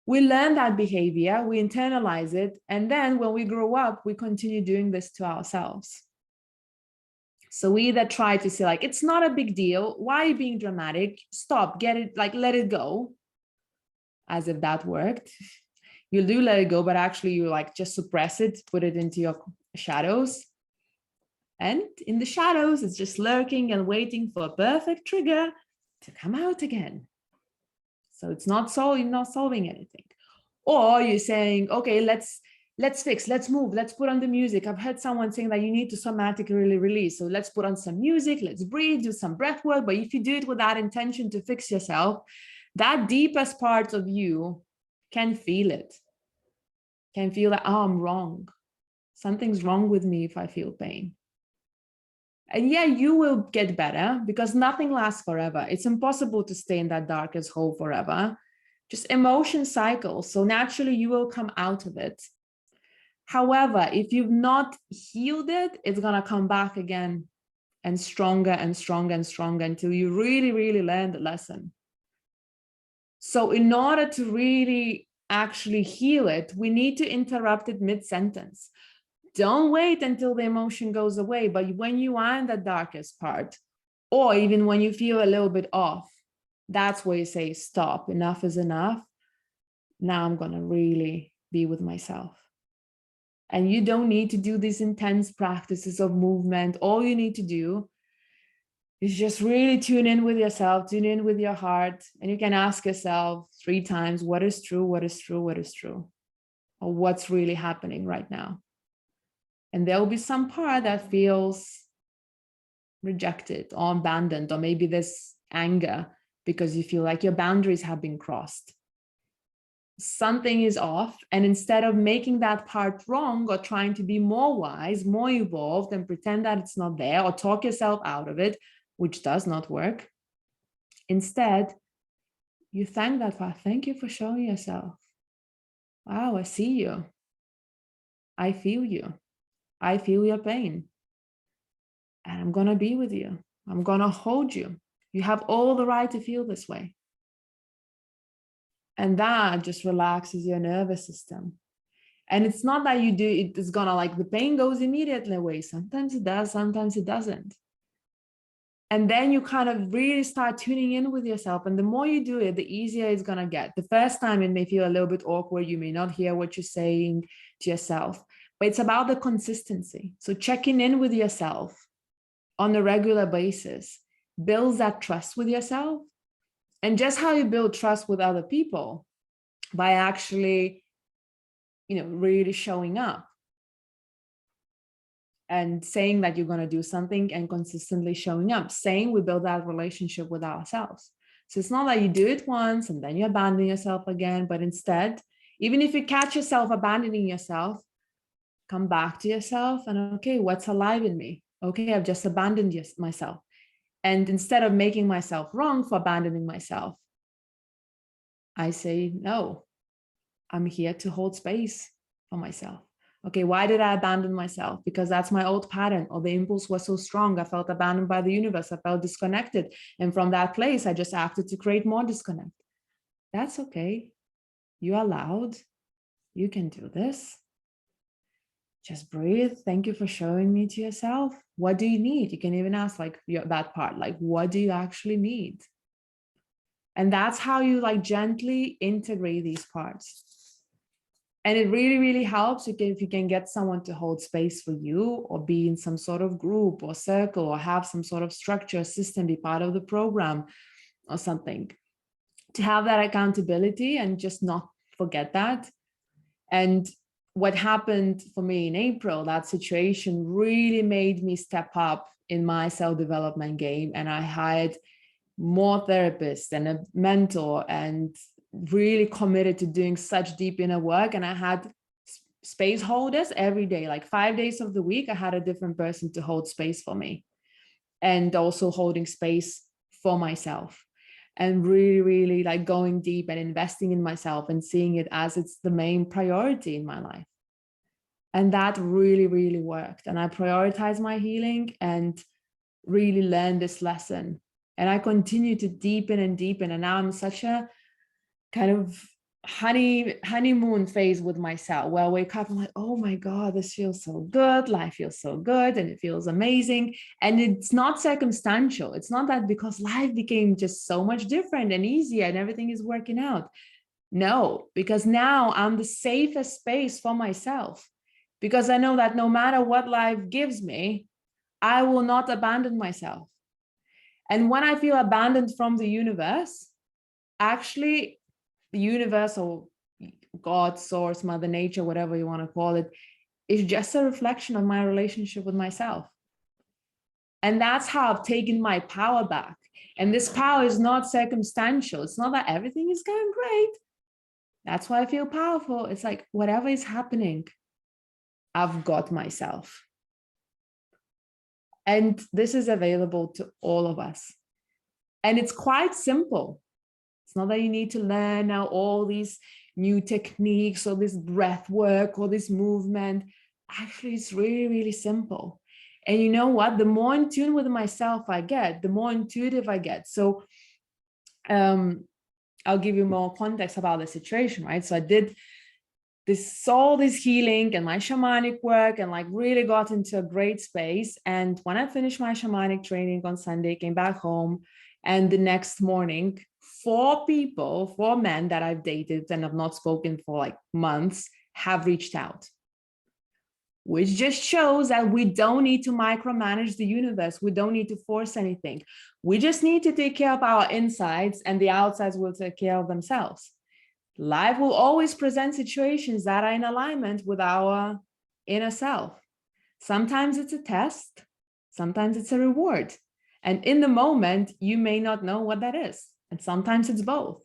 we learn that behavior, we internalize it. And then when we grow up, we continue doing this to ourselves. So we either try to say, like, it's not a big deal. Why are you being dramatic? Stop, get it, like, let it go. As if that worked. You do let it go, but actually you like just suppress it, put it into your shadows. And in the shadows, it's just lurking and waiting for a perfect trigger to come out again. So it's not solving anything. Or you're saying, okay, let's fix, let's move, let's put on the music. I've heard someone saying that you need to somatically release. So let's put on some music, let's breathe, do some breath work. But if you do it with that intention to fix yourself, that deepest part of you can feel it, can feel that, oh, I'm wrong. Something's wrong with me if I feel pain. And yeah, you will get better because nothing lasts forever. It's impossible to stay in that darkest hole forever. Just emotion cycles. So naturally you will come out of it. However, if you've not healed it, it's going to come back again and stronger and stronger and stronger until you really, really learn the lesson. So in order to really actually heal it, we need to interrupt it mid-sentence. Don't wait until the emotion goes away, but when you are in the darkest part, or even when you feel a little bit off, that's where you say, stop, enough is enough. Now I'm going to really be with myself. And you don't need to do these intense practices of movement. All you need to do is just really tune in with yourself, tune in with your heart. And you can ask yourself 3 times, what is true, what is true, what is true? Or what's really happening right now? And there will be some part that feels rejected or abandoned, or maybe there's anger because you feel like your boundaries have been crossed. Something is off. And instead of making that part wrong or trying to be more wise, more evolved, and pretend that it's not there or talk yourself out of it, which does not work, instead, you thank that part. Thank you for showing yourself. Wow, I see you. I feel you. I feel your pain. And I'm going to be with you. I'm going to hold you. You have all the right to feel this way. And that just relaxes your nervous system. And it's not that you do, it's going to like the pain goes immediately away. Sometimes it does, sometimes it doesn't. And then you kind of really start tuning in with yourself. And the more you do it, the easier it's going to get. The first time it may feel a little bit awkward. You may not hear what you're saying to yourself, but it's about the consistency. So checking in with yourself on a regular basis builds that trust with yourself. And just how you build trust with other people, by actually, really showing up and saying that you're going to do something and consistently showing up, saying we build that relationship with ourselves. So it's not that you do it once and then you abandon yourself again, but instead, even if you catch yourself abandoning yourself, come back to yourself and, okay, what's alive in me? Okay, I've just abandoned myself. And instead of making myself wrong for abandoning myself, I say, no, I'm here to hold space for myself. Okay, why did I abandon myself? Because that's my old pattern, or the impulse was so strong. I felt abandoned by the universe. I felt disconnected. And from that place, I just acted to create more disconnect. That's okay. You're allowed. You can do this. Just breathe. Thank you for showing me to yourself. What do you need? You can even ask like that part, like, what do you actually need? And that's how you like gently integrate these parts. And it really, really helps if you can get someone to hold space for you, or be in some sort of group or circle, or have some sort of structure, system, be part of the program or something, to have that accountability and just not forget that. And what happened for me in April, that situation really made me step up in my self-development game. And I hired more therapists and a mentor, and really committed to doing such deep inner work. And I had space holders every day, like 5 days of the week. I had a different person to hold space for me, and also holding space for myself, and really, really like going deep and investing in myself and seeing it as it's the main priority in my life. And that really, really worked. And I prioritized my healing and really learned this lesson. And I continue to deepen and deepen. And now I'm such a kind of honeymoon phase with myself, where I wake up, I'm like, oh my God, this feels so good. Life feels so good, and it feels amazing. And it's not circumstantial. It's not that because life became just so much different and easier and everything is working out. No, because now I'm the safest space for myself, because I know that no matter what life gives me, I will not abandon myself. And when I feel abandoned from the universe, actually, the universe, or God, source, mother nature, whatever you want to call it, is just a reflection of my relationship with myself. And that's how I've taken my power back. And this power is not circumstantial. It's not that everything is going great. That's why I feel powerful. It's like, whatever is happening, I've got myself. And this is available to all of us. And it's quite simple. It's not that you need to learn now all these new techniques, or this breath work, or this movement. Actually, it's really, really simple. And you know what? The more in tune with myself I get, the more intuitive I get. So I'll give you more context about the situation, right? So I did all this healing and my shamanic work, and like really got into a great space. And when I finished my shamanic training on Sunday, came back home, and the next morning, 4 men that I've dated and have not spoken for like months have reached out, which just shows that we don't need to micromanage the universe. We don't need to force anything. We just need to take care of our insides, and the outsides will take care of themselves. Life will always present situations that are in alignment with our inner self. Sometimes it's a test, sometimes it's a reward. And in the moment, you may not know what that is. And sometimes it's both.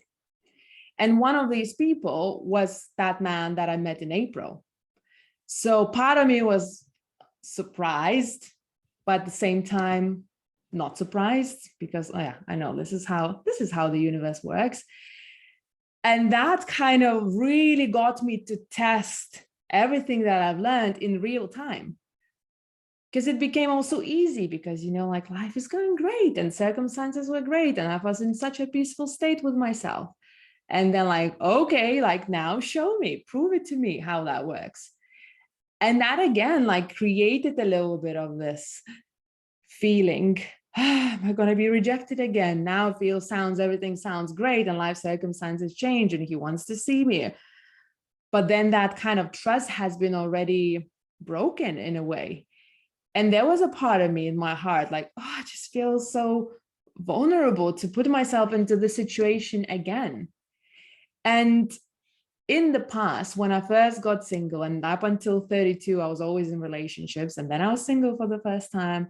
And one of these people was that man that I met in April. So part of me was surprised, but at the same time, not surprised, because oh yeah, I know this is how the universe works. And that kind of really got me to test everything that I've learned in real time. Because it became also easy, because, you know, like life is going great and circumstances were great. And I was in such a peaceful state with myself. And then like, okay, like now show me, prove it to me how that works. And that again, like created a little bit of this feeling, am I going to be rejected again? Now everything sounds great, and life circumstances change, and he wants to see me. But then that kind of trust has been already broken in a way. And there was a part of me in my heart, like, oh, I just feel so vulnerable to put myself into the situation again. And in the past, when I first got single, and up until 32, I was always in relationships. And then I was single for the first time.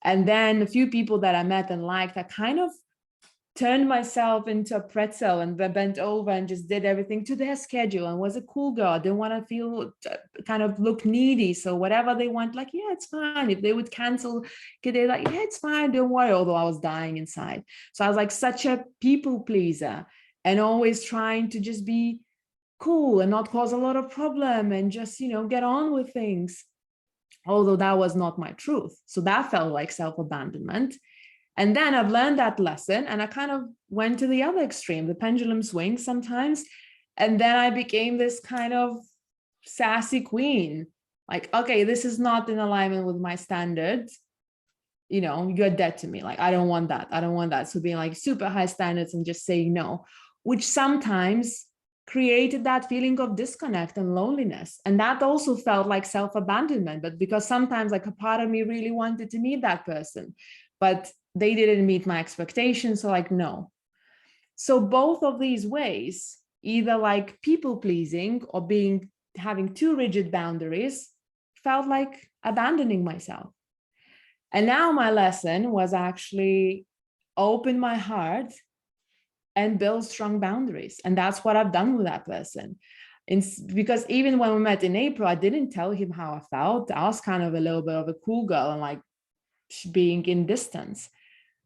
And then a few people that I met and liked, I kind of turned myself into a pretzel and bent over and just did everything to their schedule, and was a cool girl. I didn't want to feel kind of look needy. So whatever they want, like, yeah, it's fine. If they would cancel, they're like, yeah, it's fine, don't worry. Although I was dying inside. So I was like such a people pleaser, and always trying to just be cool and not cause a lot of problem and just, get on with things. Although that was not my truth. So that felt like self-abandonment. And then I've learned that lesson and I kind of went to the other extreme. The pendulum swings sometimes. And then I became this kind of sassy queen. Like, okay, this is not in alignment with my standards. You're dead to me. Like, I don't want that. I don't want that. So being like super high standards and just saying no, which sometimes created that feeling of disconnect and loneliness. And that also felt like self-abandonment, but because sometimes like a part of me really wanted to meet that person, but they didn't meet my expectations. So like, no. So both of these ways, either like people pleasing or having too rigid boundaries, felt like abandoning myself. And now my lesson was actually open my heart and build strong boundaries. And that's what I've done with that person. Because even when we met in April, I didn't tell him how I felt. I was kind of a little bit of a cool girl and like being in distance.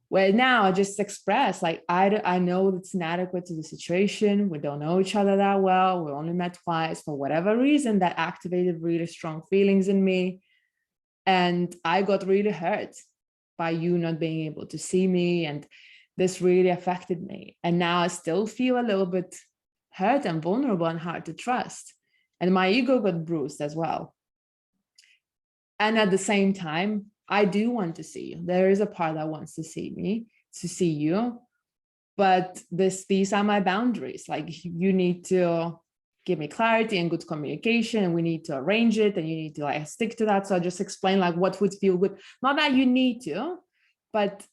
Where now I just express, like, I know it's inadequate to the situation. We don't know each other that well. We only met twice. For whatever reason, that activated really strong feelings in me. And I got really hurt by you not being able to see me. And this really affected me. And now I still feel a little bit hurt and vulnerable and hard to trust. And my ego got bruised as well. And at the same time, I do want to see you. There is a part that wants to see me, to see you. But these are my boundaries. Like, you need to give me clarity and good communication, and we need to arrange it, and you need to like stick to that. So I just explain like what would feel good. Not that you need to, but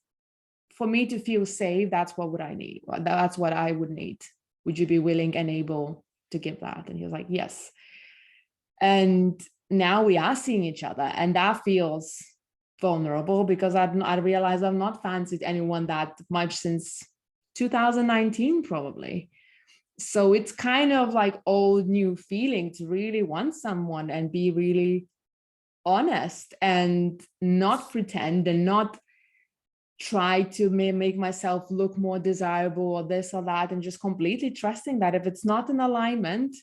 for me to feel safe, that's what would I need. That's what I would need. Would you be willing and able to give that? And he was like, yes. And now we are seeing each other, and that feels vulnerable because I realized I've not fancied anyone that much since 2019, probably. So it's kind of like old new feeling to really want someone and be really honest and not pretend and not try to make myself look more desirable or this or that, and just completely trusting that if it's not in alignment,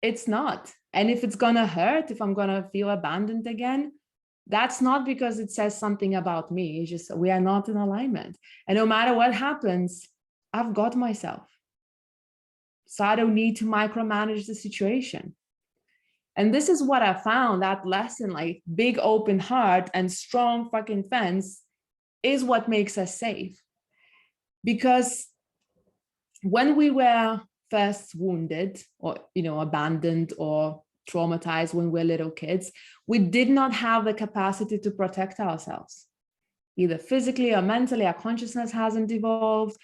it's not. And if it's gonna hurt, if I'm gonna feel abandoned again, that's not because it says something about me. It's just we are not in alignment. And no matter what happens, I've got myself. So I don't need to micromanage the situation. And this is what I found, that lesson, like big open heart and strong fucking fence is what makes us safe. Because when we were first wounded or, abandoned or traumatized when we're little kids, we did not have the capacity to protect ourselves, either physically or mentally. Our consciousness hasn't evolved,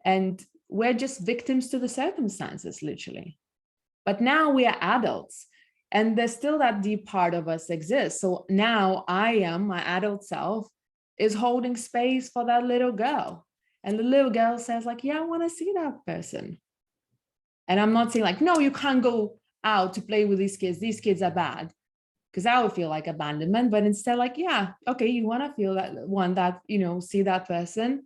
and we're just victims to the circumstances, literally. But now we are adults, and there's still that deep part of us exists. So now my adult self is holding space for that little girl. And the little girl says like, yeah, I want to see that person. And I'm not saying like, no, you can't go out to play with these kids. These kids are bad. Because I would feel like abandonment. But instead, like, yeah, okay, you want to feel that one that, see that person.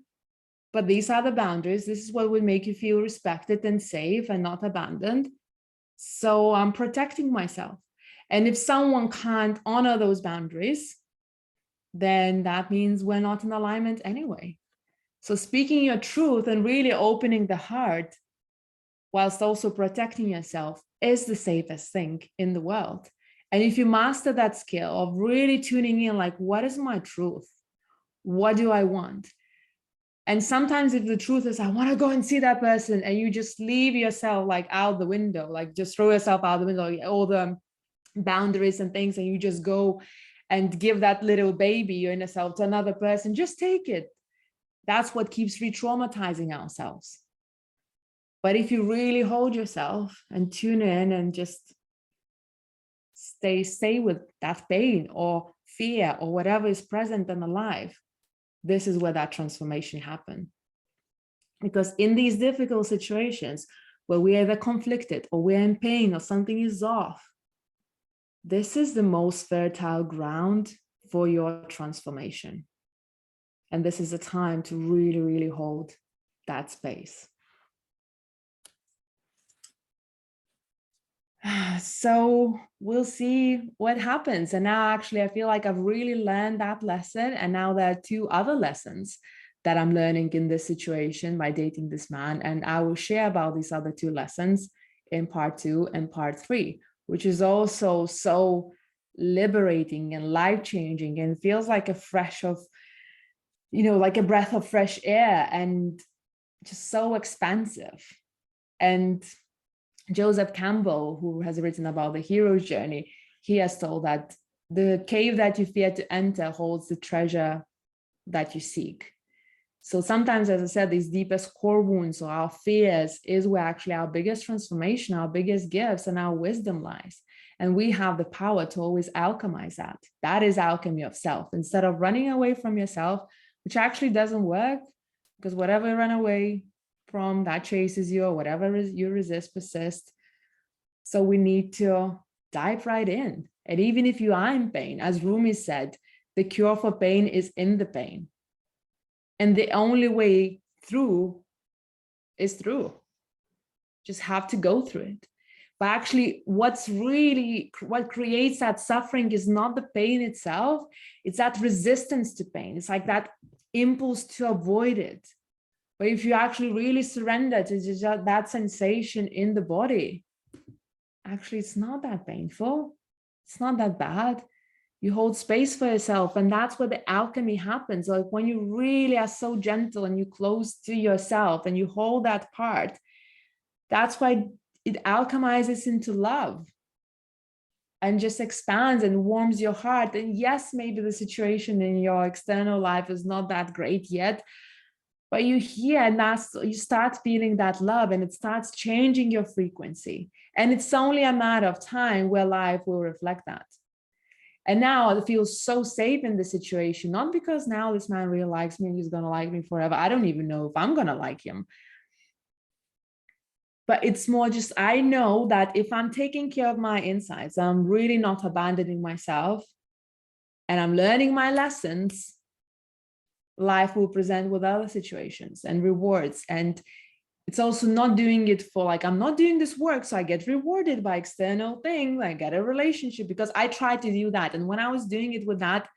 But these are the boundaries. This is what would make you feel respected and safe and not abandoned. So I'm protecting myself. And if someone can't honor those boundaries, then that means we're not in alignment anyway. So speaking your truth and really opening the heart whilst also protecting yourself is the safest thing in the world. And if you master that skill of really tuning in, like, what is my truth? What do I want? And sometimes if the truth is, I want to go and see that person, and you just leave yourself like out the window, like just throw yourself out the window, all the boundaries and things, and you just go and give that little baby, your inner self, to another person, just take it. That's what keeps re-traumatizing ourselves. But if you really hold yourself and tune in and just stay with that pain or fear or whatever is present and alive, this is where that transformation happens. Because in these difficult situations where we're either conflicted or we're in pain or something is off, this is the most fertile ground for your transformation. And this is a time to really, really hold that space. So we'll see what happens. And now actually, I feel like I've really learned that lesson. And now there are two other lessons that I'm learning in this situation by dating this man. And I will share about these other two lessons in part 2 and part 3, which is also so liberating and life-changing and feels like a fresh of, like a breath of fresh air and just so expansive. And Joseph Campbell, who has written about the hero's journey, he has told that the cave that you fear to enter holds the treasure that you seek. So sometimes, as I said, these deepest core wounds or our fears is where actually our biggest transformation, our biggest gifts and our wisdom lies. And we have the power to always alchemize that. That is alchemy of self. Instead of running away from yourself, which actually doesn't work, because whatever you run away from, that chases you, or whatever you resist persists. So we need to dive right in. And even if you are in pain, as Rumi said, the cure for pain is in the pain. And the only way through is through. Just have to go through it. But actually, what creates that suffering is not the pain itself, it's that resistance to pain. It's like that impulse to avoid it. But if you actually really surrender to just that sensation in the body, actually, it's not that painful. It's not that bad. You hold space for yourself, and that's where the alchemy happens. Like when you really are so gentle and you close to yourself and you hold that part, that's why it alchemizes into love and just expands and warms your heart. And yes, maybe the situation in your external life is not that great yet, but you hear and you start feeling that love, and it starts changing your frequency. And it's only a matter of time where life will reflect that. And now I feel so safe in the situation, not because now this man really likes me and he's going to like me forever. I don't even know if I'm going to like him. But it's more just, I know that if I'm taking care of my insides, I'm really not abandoning myself, and I'm learning my lessons, life will present with other situations and rewards. And it's also not doing it for like, I'm not doing this work so I get rewarded by external thing, I get a relationship, because I tried to do that. And when I was doing it with that,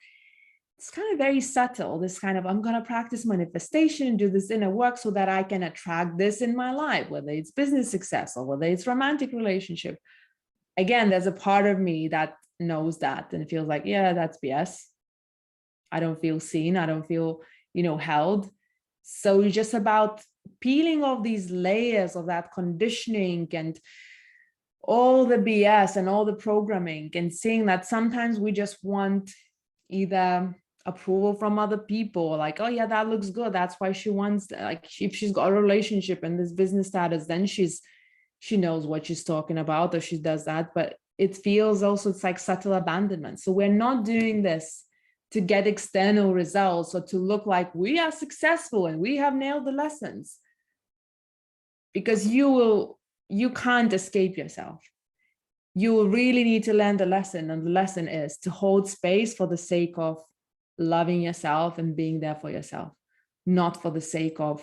it's kind of very subtle, this kind of, I'm going to practice manifestation, do this inner work so that I can attract this in my life, whether it's business success or whether it's romantic relationship. Again, there's a part of me that knows that and feels like, yeah, that's BS. I don't feel seen. I don't feel, held. So it's just about peeling off these layers of that conditioning and all the BS and all the programming, and seeing that sometimes we just want either approval from other people, like, oh yeah, that looks good, that's why she wants, like, if she's got a relationship and this business status, then she knows what she's talking about, or she does that. But it feels also, it's like subtle abandonment. So we're not doing this to get external results or to look like we are successful and we have nailed the lessons, because you can't escape yourself. You will really need to learn the lesson, and the lesson is to hold space for the sake of loving yourself and being there for yourself, not for the sake of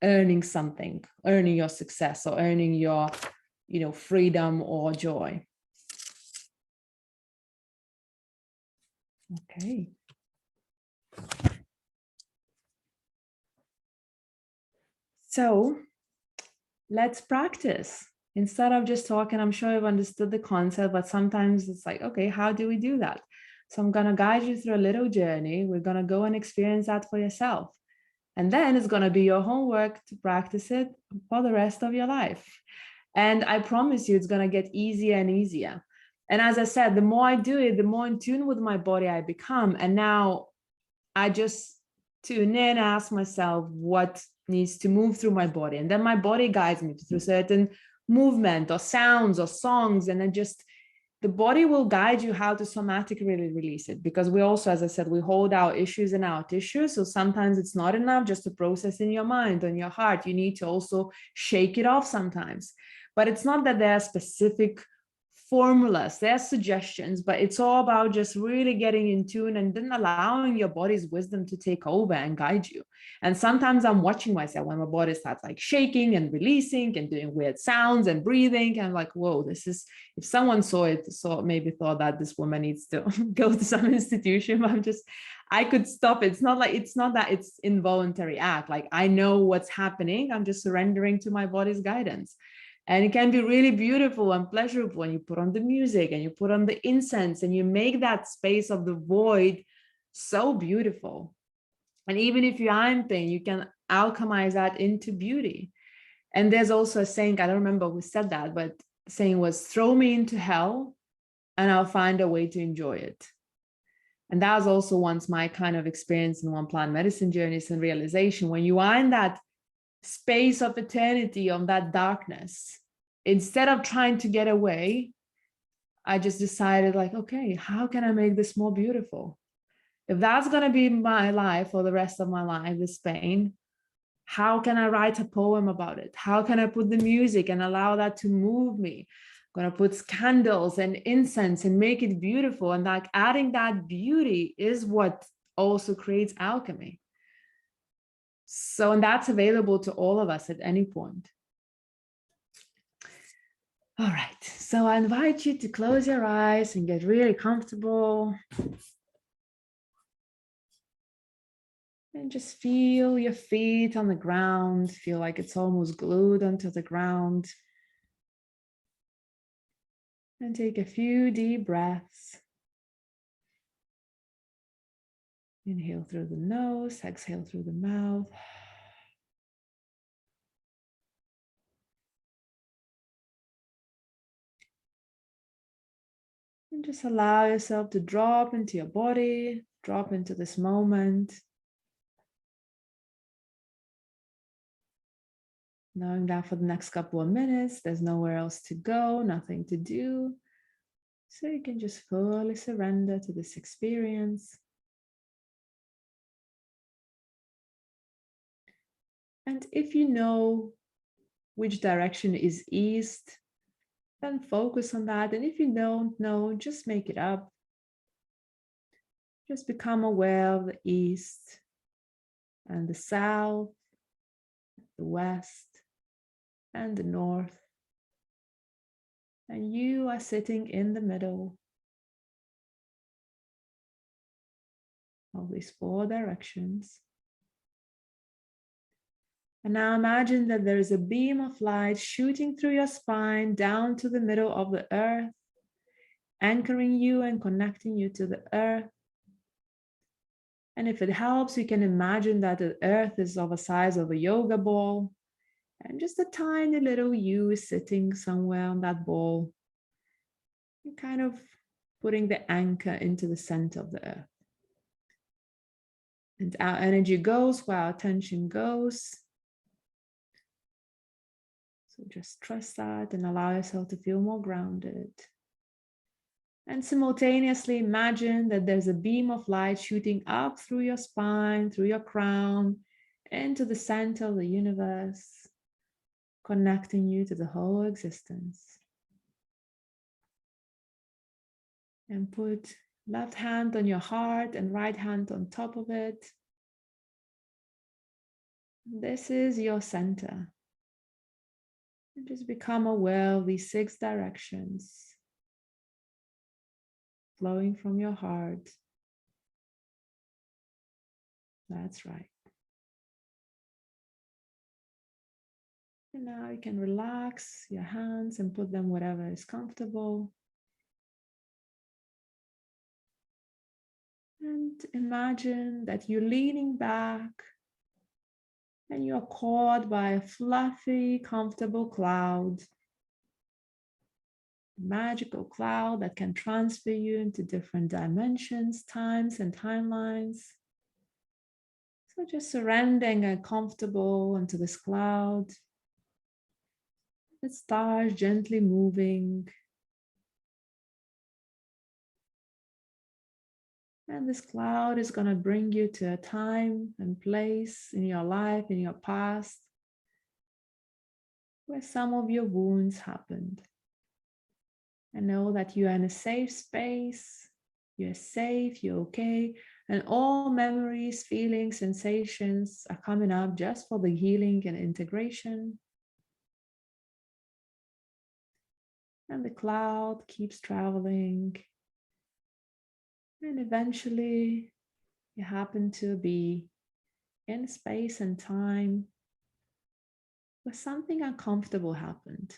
earning something, earning your success or earning your, freedom or joy. Okay. So let's practice. Instead of just talking, I'm sure you've understood the concept, but sometimes it's like, okay, how do we do that? So I'm going to guide you through a little journey. We're going to go and experience that for yourself. And then it's going to be your homework to practice it for the rest of your life. And I promise you, it's going to get easier and easier. And as I said, the more I do it, the more in tune with my body I become. And now I just tune in, ask myself what needs to move through my body. And then my body guides me through certain movement or sounds or songs. And then just the body will guide you how to somatically release it. Because we also, as I said, we hold our issues in our tissues. So sometimes it's not enough just to process in your mind, on your heart. You need to also shake it off sometimes. But it's not that there are specific formulas, there's suggestions, but it's all about just really getting in tune and then allowing your body's wisdom to take over and guide you. And sometimes I'm watching myself when my body starts like shaking and releasing and doing weird sounds and breathing. And I'm like, whoa, this is, if someone saw it, maybe thought that this woman needs to go to some institution, but I could stop it. It's not that it's involuntary act. Like I know what's happening. I'm just surrendering to my body's guidance. And it can be really beautiful and pleasurable when you put on the music and you put on the incense and you make that space of the void so beautiful. And even if you are in pain, you can alchemize that into beauty. And there's also a saying, I don't remember who said that, but the saying was, throw me into hell and I'll find a way to enjoy it. And that was also once my kind of experience in one plant medicine journeys and realization. When you are in that space of eternity, on that darkness, instead of trying to get away, I just decided like, okay, how can I make this more beautiful? If that's going to be my life for the rest of my life, this pain, how can I write a poem about it? How can I put the music and allow that to move me? I'm going to put candles and incense and make it beautiful. And like adding that beauty is what also creates alchemy. So, and that's available to all of us at any point. All right, so I invite you to close your eyes and get really comfortable. And just feel your feet on the ground, feel like it's almost glued onto the ground. And take a few deep breaths. Inhale through the nose, exhale through the mouth. And just allow yourself to drop into your body, drop into this moment. Knowing that for the next couple of minutes, there's nowhere else to go, nothing to do. So you can just fully surrender to this experience. And if you know which direction is east, then focus on that. And if you don't know, just make it up. Just become aware of the east and the south, the west and the north. And you are sitting in the middle of these 4 directions. And now imagine that there is a beam of light shooting through your spine down to the middle of the earth, anchoring you and connecting you to the earth. And if it helps, you can imagine that the earth is of a size of a yoga ball, and just a tiny little you is sitting somewhere on that ball. You're kind of putting the anchor into the center of the earth. And our energy goes where our attention goes. So just trust that and allow yourself to feel more grounded. And simultaneously imagine that there's a beam of light shooting up through your spine, through your crown, into the center of the universe, connecting you to the whole existence. And put left hand on your heart and right hand on top of it. This is your center. And just become aware of these 6 directions flowing from your heart. That's right. And now you can relax your hands and put them wherever is comfortable. And imagine that you're leaning back and you're caught by a fluffy, comfortable cloud. A magical cloud that can transfer you into different dimensions, times, and timelines. So just surrendering and comfortable into this cloud. The stars gently moving. And this cloud is going to bring you to a time and place in your life, in your past, where some of your wounds happened. And know that you are in a safe space. You're safe, you're okay. And all memories, feelings, sensations are coming up just for the healing and integration. And the cloud keeps traveling. And eventually you happen to be in space and time where something uncomfortable happened.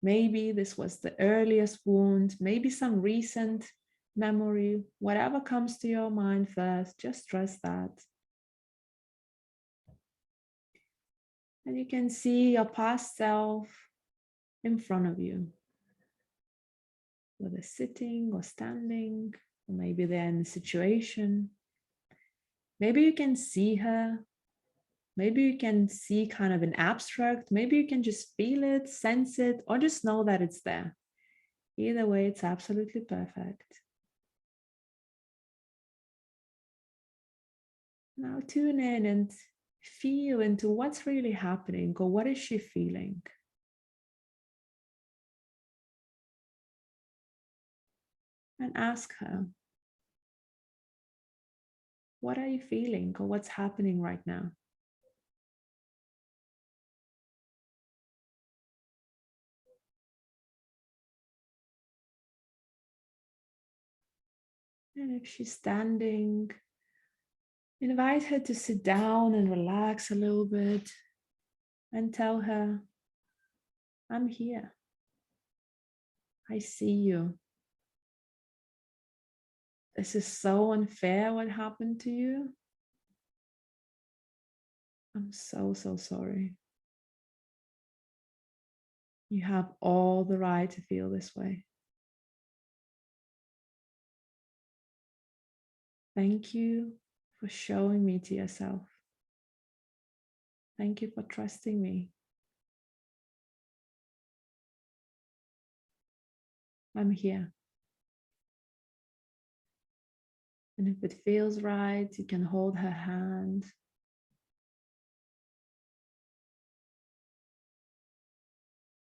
Maybe this was the earliest wound, maybe some recent memory, whatever comes to your mind first, just trust that. And you can see your past self in front of you, whether sitting or standing, or maybe they're in a situation. Maybe you can see her. Maybe you can see kind of an abstract. Maybe you can just feel it, sense it, or just know that it's there. Either way, it's absolutely perfect. Now tune in and feel into what's really happening, or what is she feeling? And ask her, what are you feeling, or what's happening right now? And if she's standing, invite her to sit down and relax a little bit and tell her, I'm here. I see you. This is so unfair what happened to you. I'm so, so sorry. You have all the right to feel this way. Thank you for showing me to yourself. Thank you for trusting me. I'm here. And if it feels right, you can hold her hand.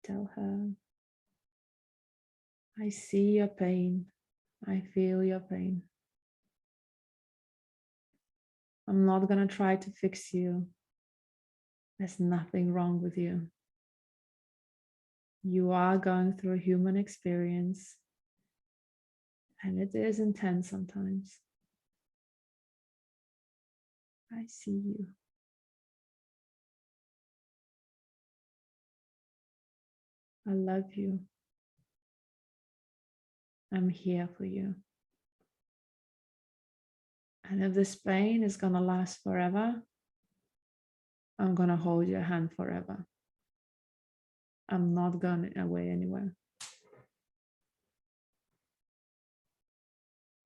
Tell her, I see your pain. I feel your pain. I'm not going to try to fix you. There's nothing wrong with you. You are going through a human experience, and it is intense sometimes. I see you. I love you. I'm here for you. And if this pain is going to last forever, I'm going to hold your hand forever. I'm not going away anywhere.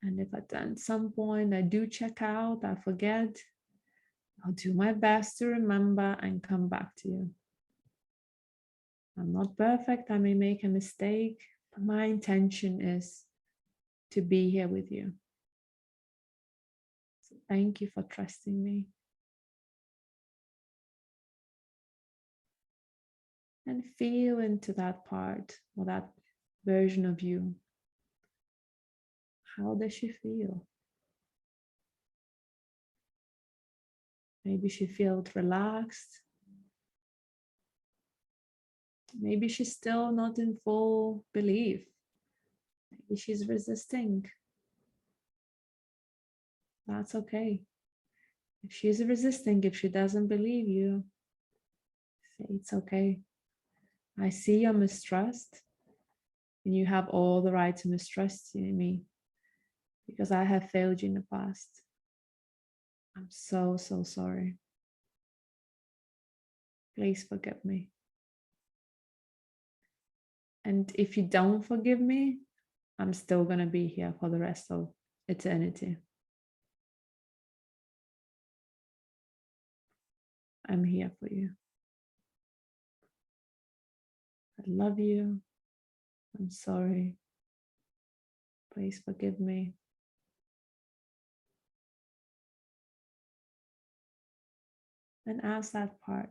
And if at some point I do check out, I forget, I'll do my best to remember and come back to you. I'm not perfect. I may make a mistake, but my intention is to be here with you. So thank you for trusting me. And feel into that part or that version of you. How does she feel? Maybe she feels relaxed. Maybe she's still not in full belief. Maybe she's resisting. That's okay. If she's resisting, if she doesn't believe you, say it's okay. I see your mistrust, and you have all the right to mistrust me because I have failed you in the past. I'm so, so sorry. Please forgive me. And if you don't forgive me, I'm still going to be here for the rest of eternity. I'm here for you. I love you. I'm sorry. Please forgive me. And ask that part.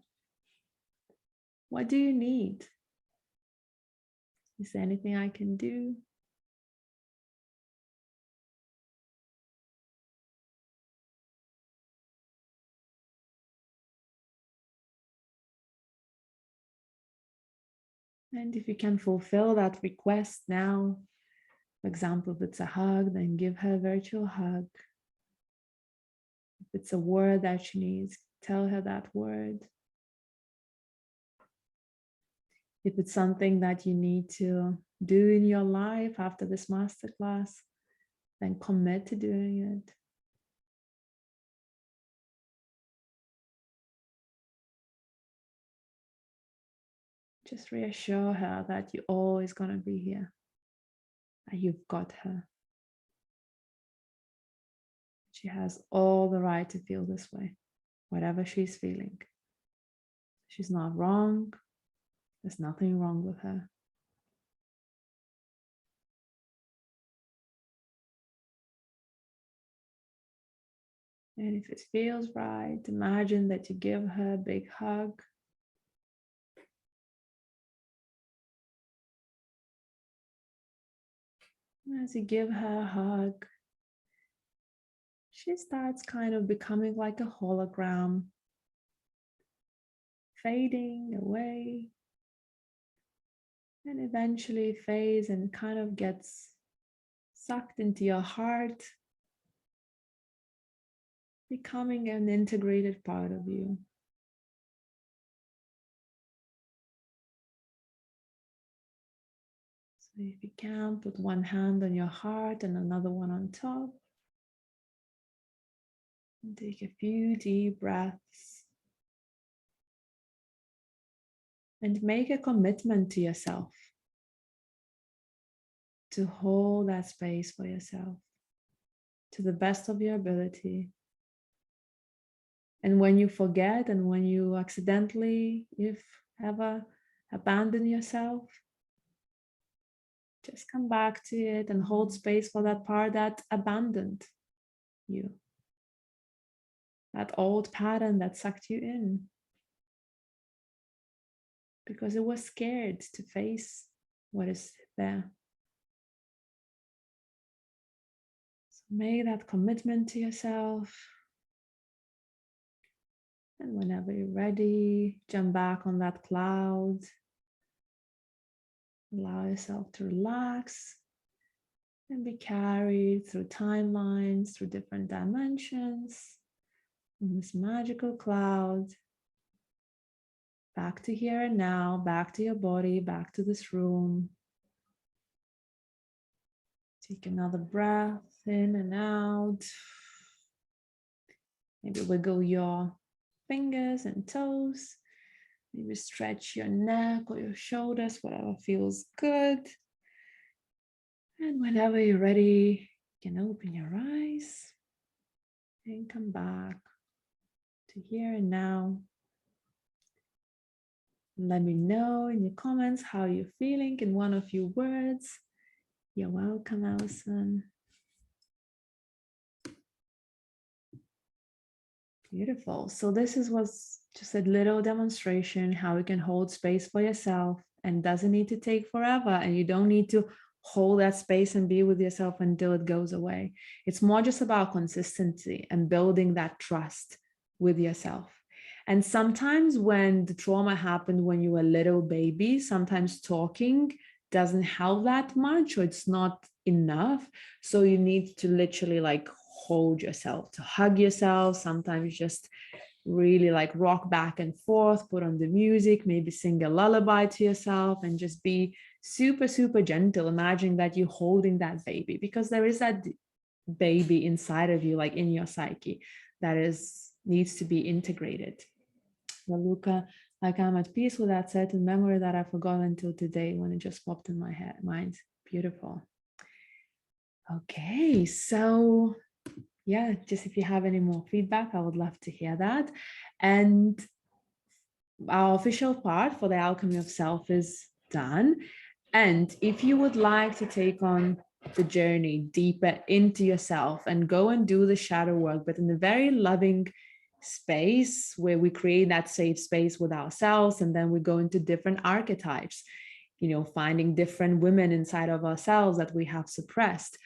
What do you need? Is there anything I can do? And if you can fulfill that request now, for example, if it's a hug, then give her a virtual hug. If it's a word that she needs, tell her that word. If it's something that you need to do in your life after this masterclass, then commit to doing it. Just reassure her that you're always going to be here, that you've got her. She has all the right to feel this way, whatever she's feeling. She's not wrong. There's nothing wrong with her. And if it feels right, imagine that you give her a big hug. As you give her a hug, she starts kind of becoming like a hologram, fading away, and eventually fades and kind of gets sucked into your heart, becoming an integrated part of you. So if you can, put one hand on your heart and another one on top. And take a few deep breaths. And make a commitment to yourself to hold that space for yourself to the best of your ability. And when you forget and when you accidentally, if ever, abandon yourself, just come back to it and hold space for that part that abandoned you. That old pattern that sucked you in. Because it was scared to face what is there. So make that commitment to yourself. And whenever you're ready, jump back on that cloud. Allow yourself to relax and be carried through timelines, through different dimensions, on this magical cloud. Back to here and now, back to your body, back to this room. Take another breath in and out. Maybe wiggle your fingers and toes. Maybe stretch your neck or your shoulders, whatever feels good. And whenever you're ready, you can open your eyes and come back to here and now. Let me know in your comments how you're feeling in one or few words. You're welcome, Allison. Beautiful. So this was just a little demonstration how you can hold space for yourself, and doesn't need to take forever, and you don't need to hold that space and be with yourself until it goes away. It's more just about consistency and building that trust with yourself. And sometimes when the trauma happened when you were a little baby, sometimes talking doesn't help that much, or it's not enough. So you need to literally like hold yourself, to hug yourself. Sometimes just really like rock back and forth, put on the music, maybe sing a lullaby to yourself, and just be super, super gentle. Imagine that you're holding that baby, because there is that baby inside of you, like in your psyche, that needs to be integrated. Raluca, like I'm at peace with that certain memory that I forgot until today when it just popped in my mind. Beautiful. Okay, so yeah, just if you have any more feedback, I would love to hear that. And our official part for the Alchemy of Self is done. And if you would like to take on the journey deeper into yourself and go and do the shadow work, but in a very loving space where we create that safe space with ourselves, and then we go into different archetypes. finding different women inside of ourselves that we have suppressed.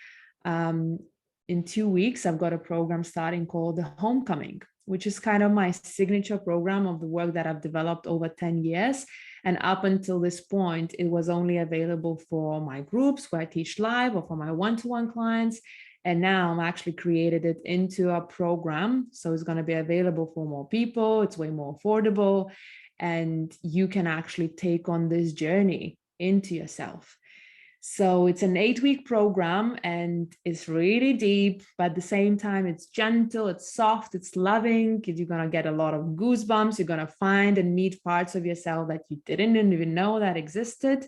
In 2 weeks, I've got a program starting called The Homecoming, which is kind of my signature program of the work that I've developed over 10 years. And up until this point, it was only available for my groups where I teach live or for my one-to-one clients. And now I'm actually created it into a program. So it's going to be available for more people. It's way more affordable. And you can actually take on this journey into yourself. So it's an 8-week program and it's really deep, but at the same time, it's gentle, it's soft, it's loving. You're going to get a lot of goosebumps. You're going to find and meet parts of yourself that you didn't even know that existed.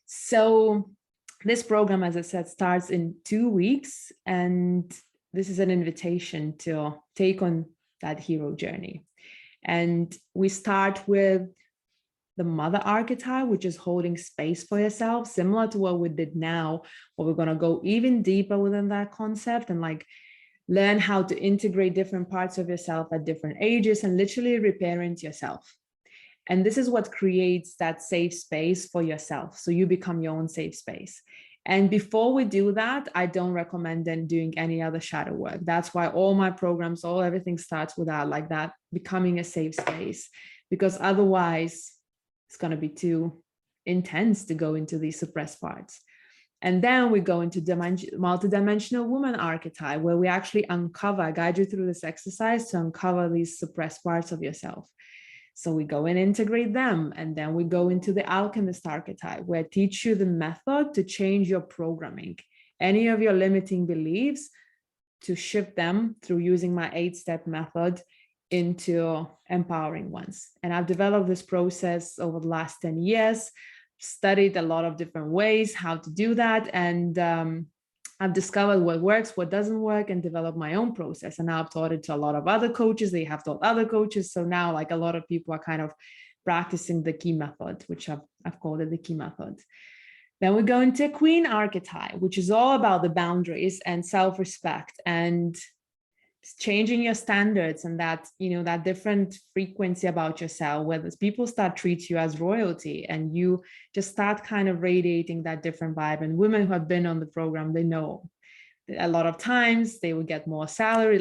So this program, as I said, starts in 2 weeks. And this is an invitation to take on that hero journey. And we start with the mother archetype, which is holding space for yourself, similar to what we did now, but we're going to go even deeper within that concept and learn how to integrate different parts of yourself at different ages and literally reparent yourself. And this is what creates that safe space for yourself. So you become your own safe space. And before we do that, I don't recommend then doing any other shadow work. That's why all my programs, everything starts with that, becoming a safe space, because otherwise it's going to be too intense to go into these suppressed parts. And then we go into multidimensional woman archetype, where we actually guide you through this exercise to uncover these suppressed parts of yourself. So we go and integrate them. And then we go into the alchemist archetype, where I teach you the method to change your programming, any of your limiting beliefs, to shift them through using my 8-step method into empowering ones. And I've developed this process over the last 10 years, studied a lot of different ways how to do that. And I've discovered what works, what doesn't work, and developed my own process. And now I've taught it to a lot of other coaches. They have taught other coaches. So now a lot of people are kind of practicing the key method, which I've called it the key method. Then we go into queen archetype, which is all about the boundaries and self-respect and changing your standards and that different frequency about yourself, whether people start treating you as royalty and you just start kind of radiating that different vibe. And women who have been on the program, they know a lot of times they will get more salary,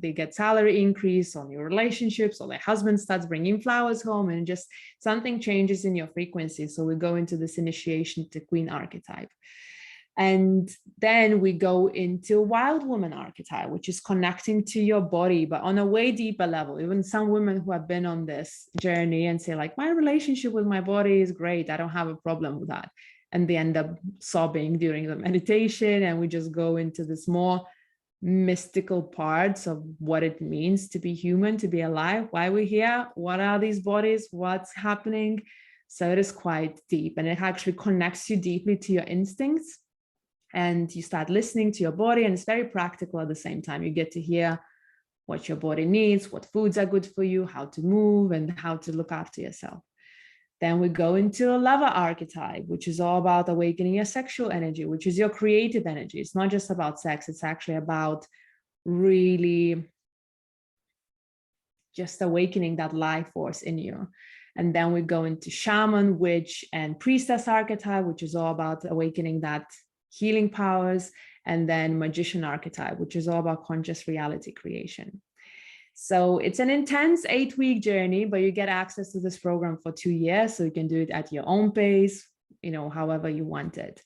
they get salary increase on your relationships, or their husband starts bringing flowers home, and just something changes in your frequency. So we go into this initiation to queen archetype. And then we go into wild woman archetype, which is connecting to your body, but on a way deeper level. Even some women who have been on this journey and say my relationship with my body is great, I don't have a problem with that. And they end up sobbing during the meditation. And we just go into this more mystical parts of what it means to be human, to be alive, why we're here, what are these bodies, what's happening. So it is quite deep, and it actually connects you deeply to your instincts. And you start listening to your body, and it's very practical at the same time. You get to hear what your body needs, what foods are good for you, how to move, and how to look after yourself. Then we go into a lover archetype, which is all about awakening your sexual energy, which is your creative energy. It's not just about sex. It's actually about really just awakening that life force in you. And then we go into shaman, witch, and priestess archetype, which is all about awakening that healing powers. And then magician archetype, which is all about conscious reality creation. So it's an intense 8-week journey, but you get access to this program for 2 years. So you can do it at your own pace, however you want it.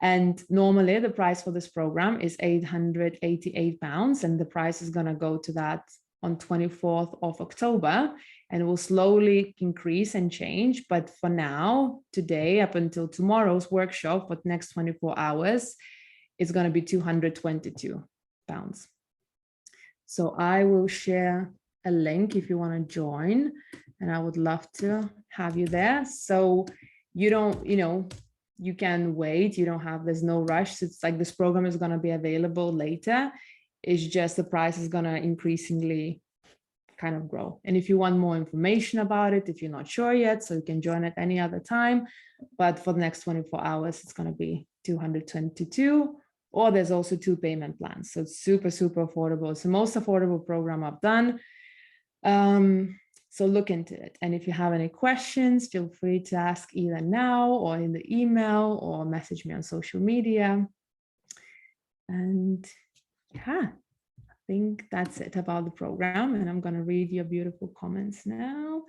And normally the price for this program is £888. And the price is going to go to that on 24th of October, and will slowly increase and change. But for now, today, up until tomorrow's workshop for the next 24 hours, it's going to be £222. So I will share a link if you want to join, and I would love to have you there. So you don't, you can wait. There's no rush. It's this program is going to be available later. It's just the price is going to increasingly kind of grow. And if you want more information about it, if you're not sure yet, so you can join at any other time. But for the next 24 hours, it's going to be $222, or there's also 2 payment plans. So it's super, super affordable. It's the most affordable program I've done. So look into it. And if you have any questions, feel free to ask either now or in the email or message me on social media. And yeah, I think that's it about the program. And I'm going to read your beautiful comments now.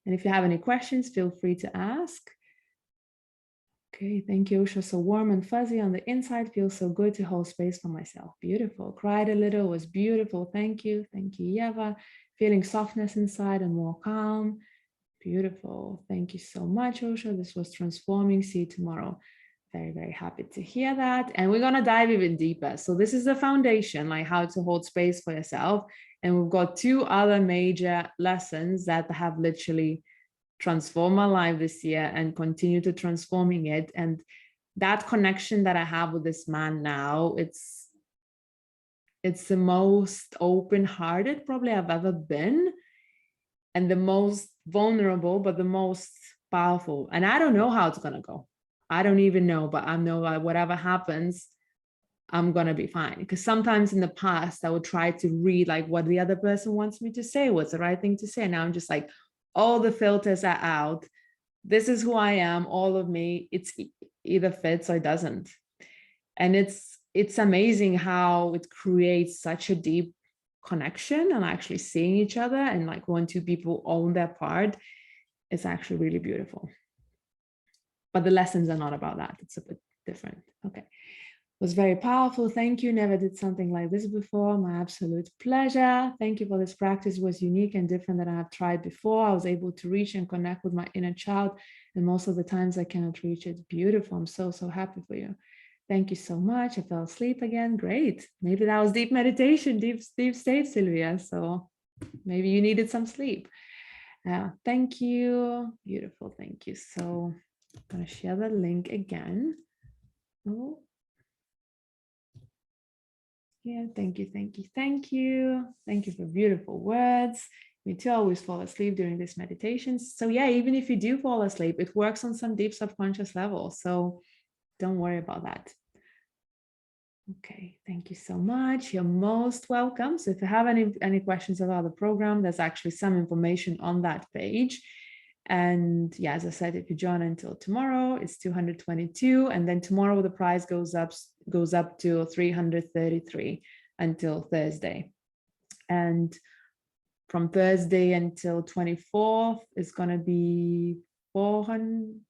And if you have any questions, feel free to ask. Okay, thank you, Osha. So warm and fuzzy on the inside, feels so good to hold space for myself. Beautiful. Cried a little, was beautiful. Thank you. Thank you, Yeva. Feeling softness inside and more calm. Beautiful. Thank you so much, Osha. This was transforming. See you tomorrow. Very, very happy to hear that. And we're going to dive even deeper. So this is the foundation, like how to hold space for yourself. And we've got 2 other major lessons that have literally transformed my life this year and continue to transforming it. And that connection that I have with this man now, it's the most open-hearted probably I've ever been, and the most vulnerable, but the most powerful. And I don't know how it's going to go. I don't even know, but I know that whatever happens, I'm going to be fine. Because sometimes in the past, I would try to read like what the other person wants me to say, what's the right thing to say. And now I'm just like, all the filters are out. This is who I am, all of me. It's either fits or it doesn't. And it's amazing how it creates such a deep connection and actually seeing each other. And like when 2 people own their part, it's actually really beautiful. But the lessons are not about that. It's a bit different. Okay. It was very powerful. Thank you. Never did something like this before. My absolute pleasure. Thank you for this practice. It was unique and different than I have tried before. I was able to reach and connect with my inner child. And most of the times I cannot reach it. Beautiful. I'm so, so happy for you. Thank you so much. I fell asleep again. Great. Maybe that was deep meditation, deep state, Sylvia. So maybe you needed some sleep. Thank you. Beautiful. Thank you. So I'm going to share the link again. Oh. Yeah, thank you, thank you, thank you. Thank you for beautiful words. Me too, I always fall asleep during these meditations. So yeah, even if you do fall asleep, it works on some deep subconscious level. So don't worry about that. Okay, thank you so much. You're most welcome. So if you have any questions about the program, there's actually some information on that page. And yeah, as I said, if you join until tomorrow, it's 222. And then tomorrow the price goes up to 333 until Thursday. And from Thursday until 24th, it's going to be 400.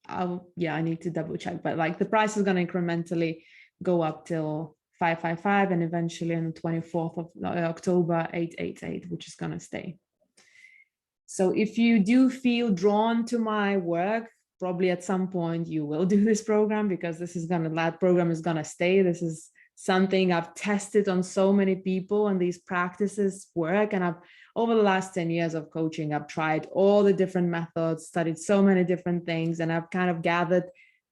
I need to double check, but like the price is going to incrementally go up till 555 and eventually on the 24th of October, 888, which is going to stay. So if you do feel drawn to my work, probably at some point you will do this program, because that program is going to stay. This is something I've tested on so many people, and these practices work. And over the last 10 years of coaching, I've tried all the different methods, studied so many different things, and I've kind of gathered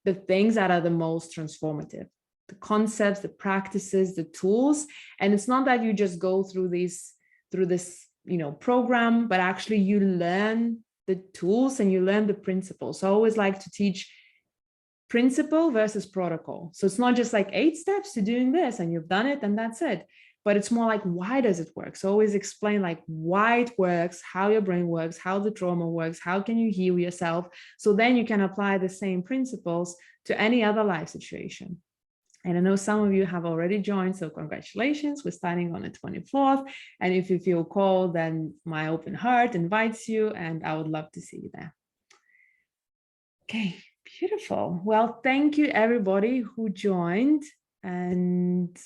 the things that are the most transformative, the concepts, the practices, the tools. And it's not that you just go through this program, but actually you learn the tools and you learn the principles. So I always like to teach principle versus protocol. So it's not just like 8 steps to doing this and you've done it and that's it, but it's more like, why does it work? So always explain like why it works, how your brain works, how the trauma works, how can you heal yourself? So then you can apply the same principles to any other life situation. And I know some of you have already joined, so congratulations. We're starting on the 24th. And if you feel called, then my open heart invites you, and I would love to see you there. Okay, beautiful. Well, thank you everybody who joined, and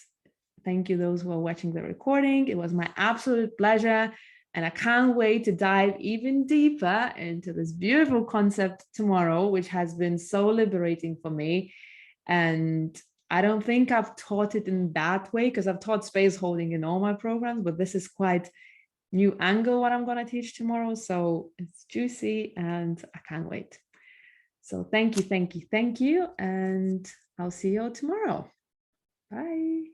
thank you those who are watching the recording. It was my absolute pleasure, and I can't wait to dive even deeper into this beautiful concept tomorrow, which has been so liberating for me. And I don't think I've taught it in that way, because I've taught space holding in all my programs, but this is quite new angle what I'm going to teach tomorrow. So it's juicy and I can't wait. So thank you, thank you, thank you. And I'll see you all tomorrow. Bye.